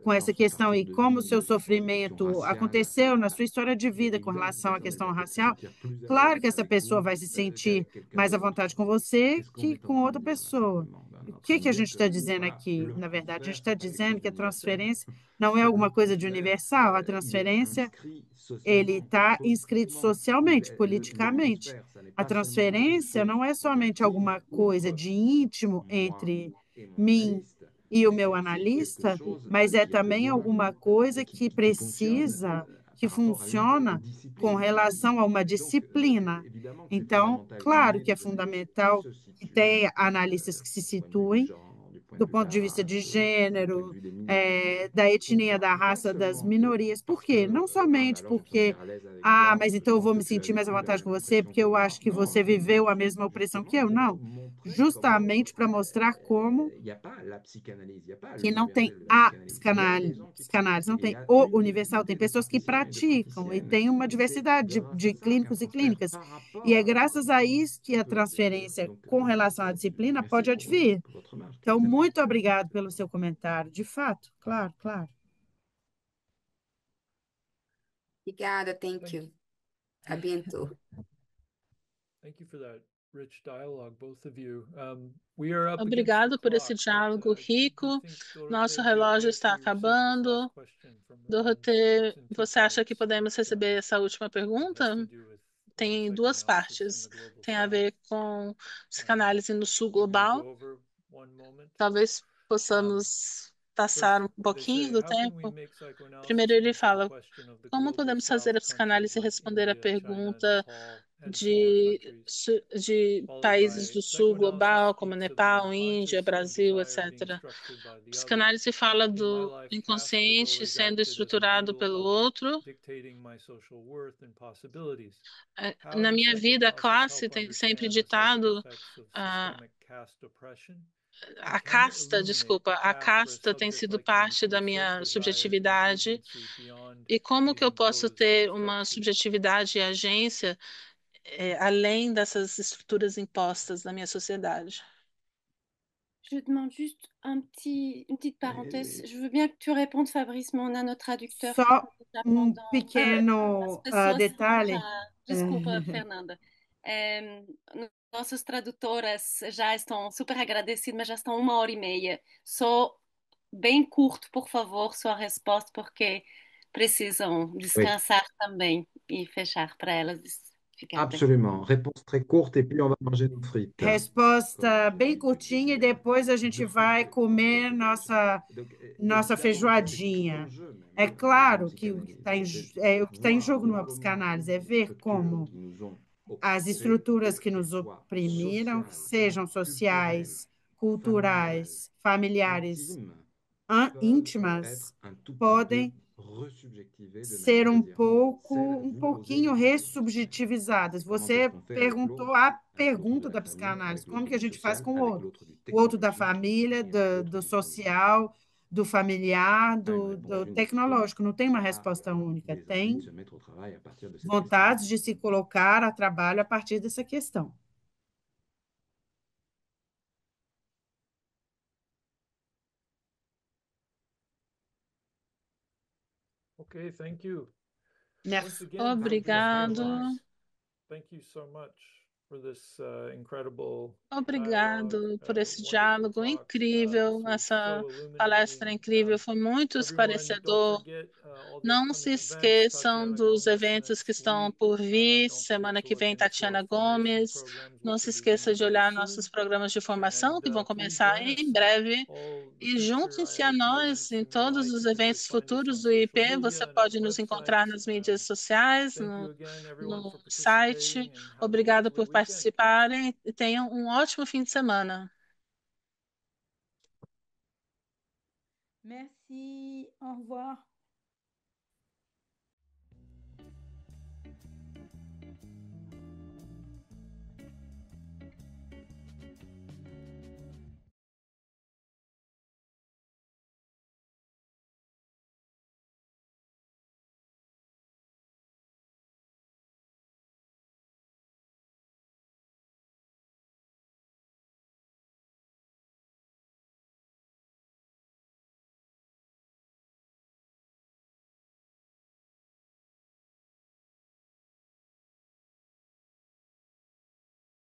com dans essa son questão parcours e de como o vie, seu sur les questions sofrimento raciales, aconteceu na bah, sua história de il est vida com évident qu'une relação à personne, elle questão va peut-être se racial. sentir plus à Claro l'aise que essa avec pessoa vous vai se sentir qu'avec quelqu'un mais à d'autre. vontade com você Qu'est-ce qu'on que est en com train de outra dire là pessoa. simplement? Ben, on est O en que train de que a dire gente está que dizendo voilà, aqui? le Na verdade, a gente transfert, está c'est pas quelque dizendo chose que a d'universel. transferência não é alguma Le coisa de transfert, universal. A il est transferência, inscrit ele socialement, está inscrito politiquement. Donc socialmente, le politicamente. transfert, ça n'est A pas seulement quelque transferência chose não é somente d'intime alguma coisa entre de íntimo moi entre et mon mim analyste, e o mais c'est meu aussi quelque analista, chose mas é qui a também besoin, alguma coisa qui fonctionne que par rapport à une funciona com discipline. relação a uma Et donc, disciplina. évidemment que c'est Então, fondamental claro que é qu'une analyste fundamental se que situe tenha analistas que se du point de vue du situem genre, du point de do vue de ponto la de vista de race, du point de gênero, vue des minorités, da etnia, pourquoi? da Pas raça, das seulement que minorias. Por parce quê? que Não ah bah somente alors je vais me sentir porque, à l'aise avec ah, toi mas então eu parce vou que me tu as sentir mais à vécu la vontade même com você oppression porque que eu moi. acho que Non, você viveu a mesma opressão que justement eu. pour Não. montrer comment Justamente para mostrar como il n'y a pas la psychanalyse, il n'y a pas que não tem l'universel de la a psychanalyse. Il y a des psicanálise, gens qui psicanálise, pratiquent não et il y tem a o une universal, tem diversité de pessoas que praticiens et de praticam e praticiennes. tem uma Et c'est diversidade grâce à de ça qu'un clínicos e transfert clínicas. par E rapport é à la graças a discipline isso que a peut exister. transferência Donc, com relação à disciplina merci pode advir. pour votre remarque. Então, Absolument. muito obrigado pelo seu comentário. De fato, claro, claro. Obrigada, thank Thank you. A bientôt. thank you for that rich dialogue, both of you. We are up against the Obrigado por esse clock, but diálogo do you rico. think, Nosso Dorothea, it'd be relógio okay está to receive this last acabando. question from the room? Dorothée, It's in two você acha que parts, podemos but receber essa última it has pergunta? to do with Tem duas psychoanalysis in partes. the global Tem a south. ver com psicanálise no sul We're going to global. go over one moment. Talvez Um, possamos passar first, um they pouquinho say, do how can we tempo. make psychoanalysis Primeiro ele answer the fala question of the como global podemos fazer south a countries psicanálise like responder a India, China, pergunta Nepal, de países do sul global, como Nepal, Índia, Brasil, etc. Psicanálise fala do inconsciente sendo estruturado pelo outro. Na minha vida, a classe tem sempre ditado a casta tem sido parte da minha subjetividade. E como que eu posso ter uma subjetividade e agência além dessas estruturas impostas na minha sociedade? Je demande juste une petite parenthèse. Je veux bien que tu répondes, Fabrice, mais on a notre traducteur qui Só est déjà um as pequeno pessoas estão detalhe. já... Desculpa, Fernanda. Nossas tradutoras já estão super agradecidas, mas já estão 1 hora e meia. Só bem curto, por favor, sua resposta, porque precisam Oui, descansar também e fechar para elas ficar bem. absolument. Réponse très courte et puis on va manger nos frites. Resposta Comme bem tu curtinha e disais. depois a gente Donc, vai comer donc, nossa évidemment, c'est tout feijoadinha. l'enjeu É même de la claro que o que psychanalyse, c'est o que tá em voir jogo numa comment psicanálise é les ver structures como qui nous ont as oppressés, estruturas que qu'elles nos soient oprimiram, sociales, sejam culturelles, sociais, familiales, culturais, familiares, intimes, peuvent être íntimas, un tout petit peu podem resubjectivées de ser manière désirable. um Vous posez pouquinho la question, ressubjetivizadas. comment est-ce Você qu'on fait avec perguntou l'autre, a avec l'autre de pergunta la da famille, psicanálise, avec como l'autre que a du gente faz social, com o avec outro? l'autre du O outro da technologique família, et avec l'autre do du biologique. social, do familiar, Pas une réponse do unique. tecnológico. Não tem uma Là, resposta je única. les invite Tem à se mettre au travail à partir de cette question-là. vontade de se colocar a trabalho a partir dessa questão. Okay, thank you. Merci. Once again, Fabrice Obrigado. Delaunay, thank you so much for this incredible Obrigado dialogue, por esse wonderful diálogo talks. incrível, This was essa so palestra illuminating. incrível, foi muito Everyone, don't esclarecedor. forget all the Não se upcoming events. esqueçam Tatiana dos Gomes eventos que next estão week. por vir. Don't forget Semana to que look vem, into our Tatiana formation Gomes. programs, Não which se are beginning esqueça de very olhar soon. nossos programas de formação, And que vão please começar join us em at breve. all the E future juntem-se a IIP nós events em in your todos life. os You can always eventos find us futuros on do social IP. Você media and at pode the nos encontrar website. nas mídias sociais, Thank you again, everyone, no for site. participating, and have a Obrigado lovely por weekend. participarem e tenham um ótimo fim de semana. Merci, au revoir.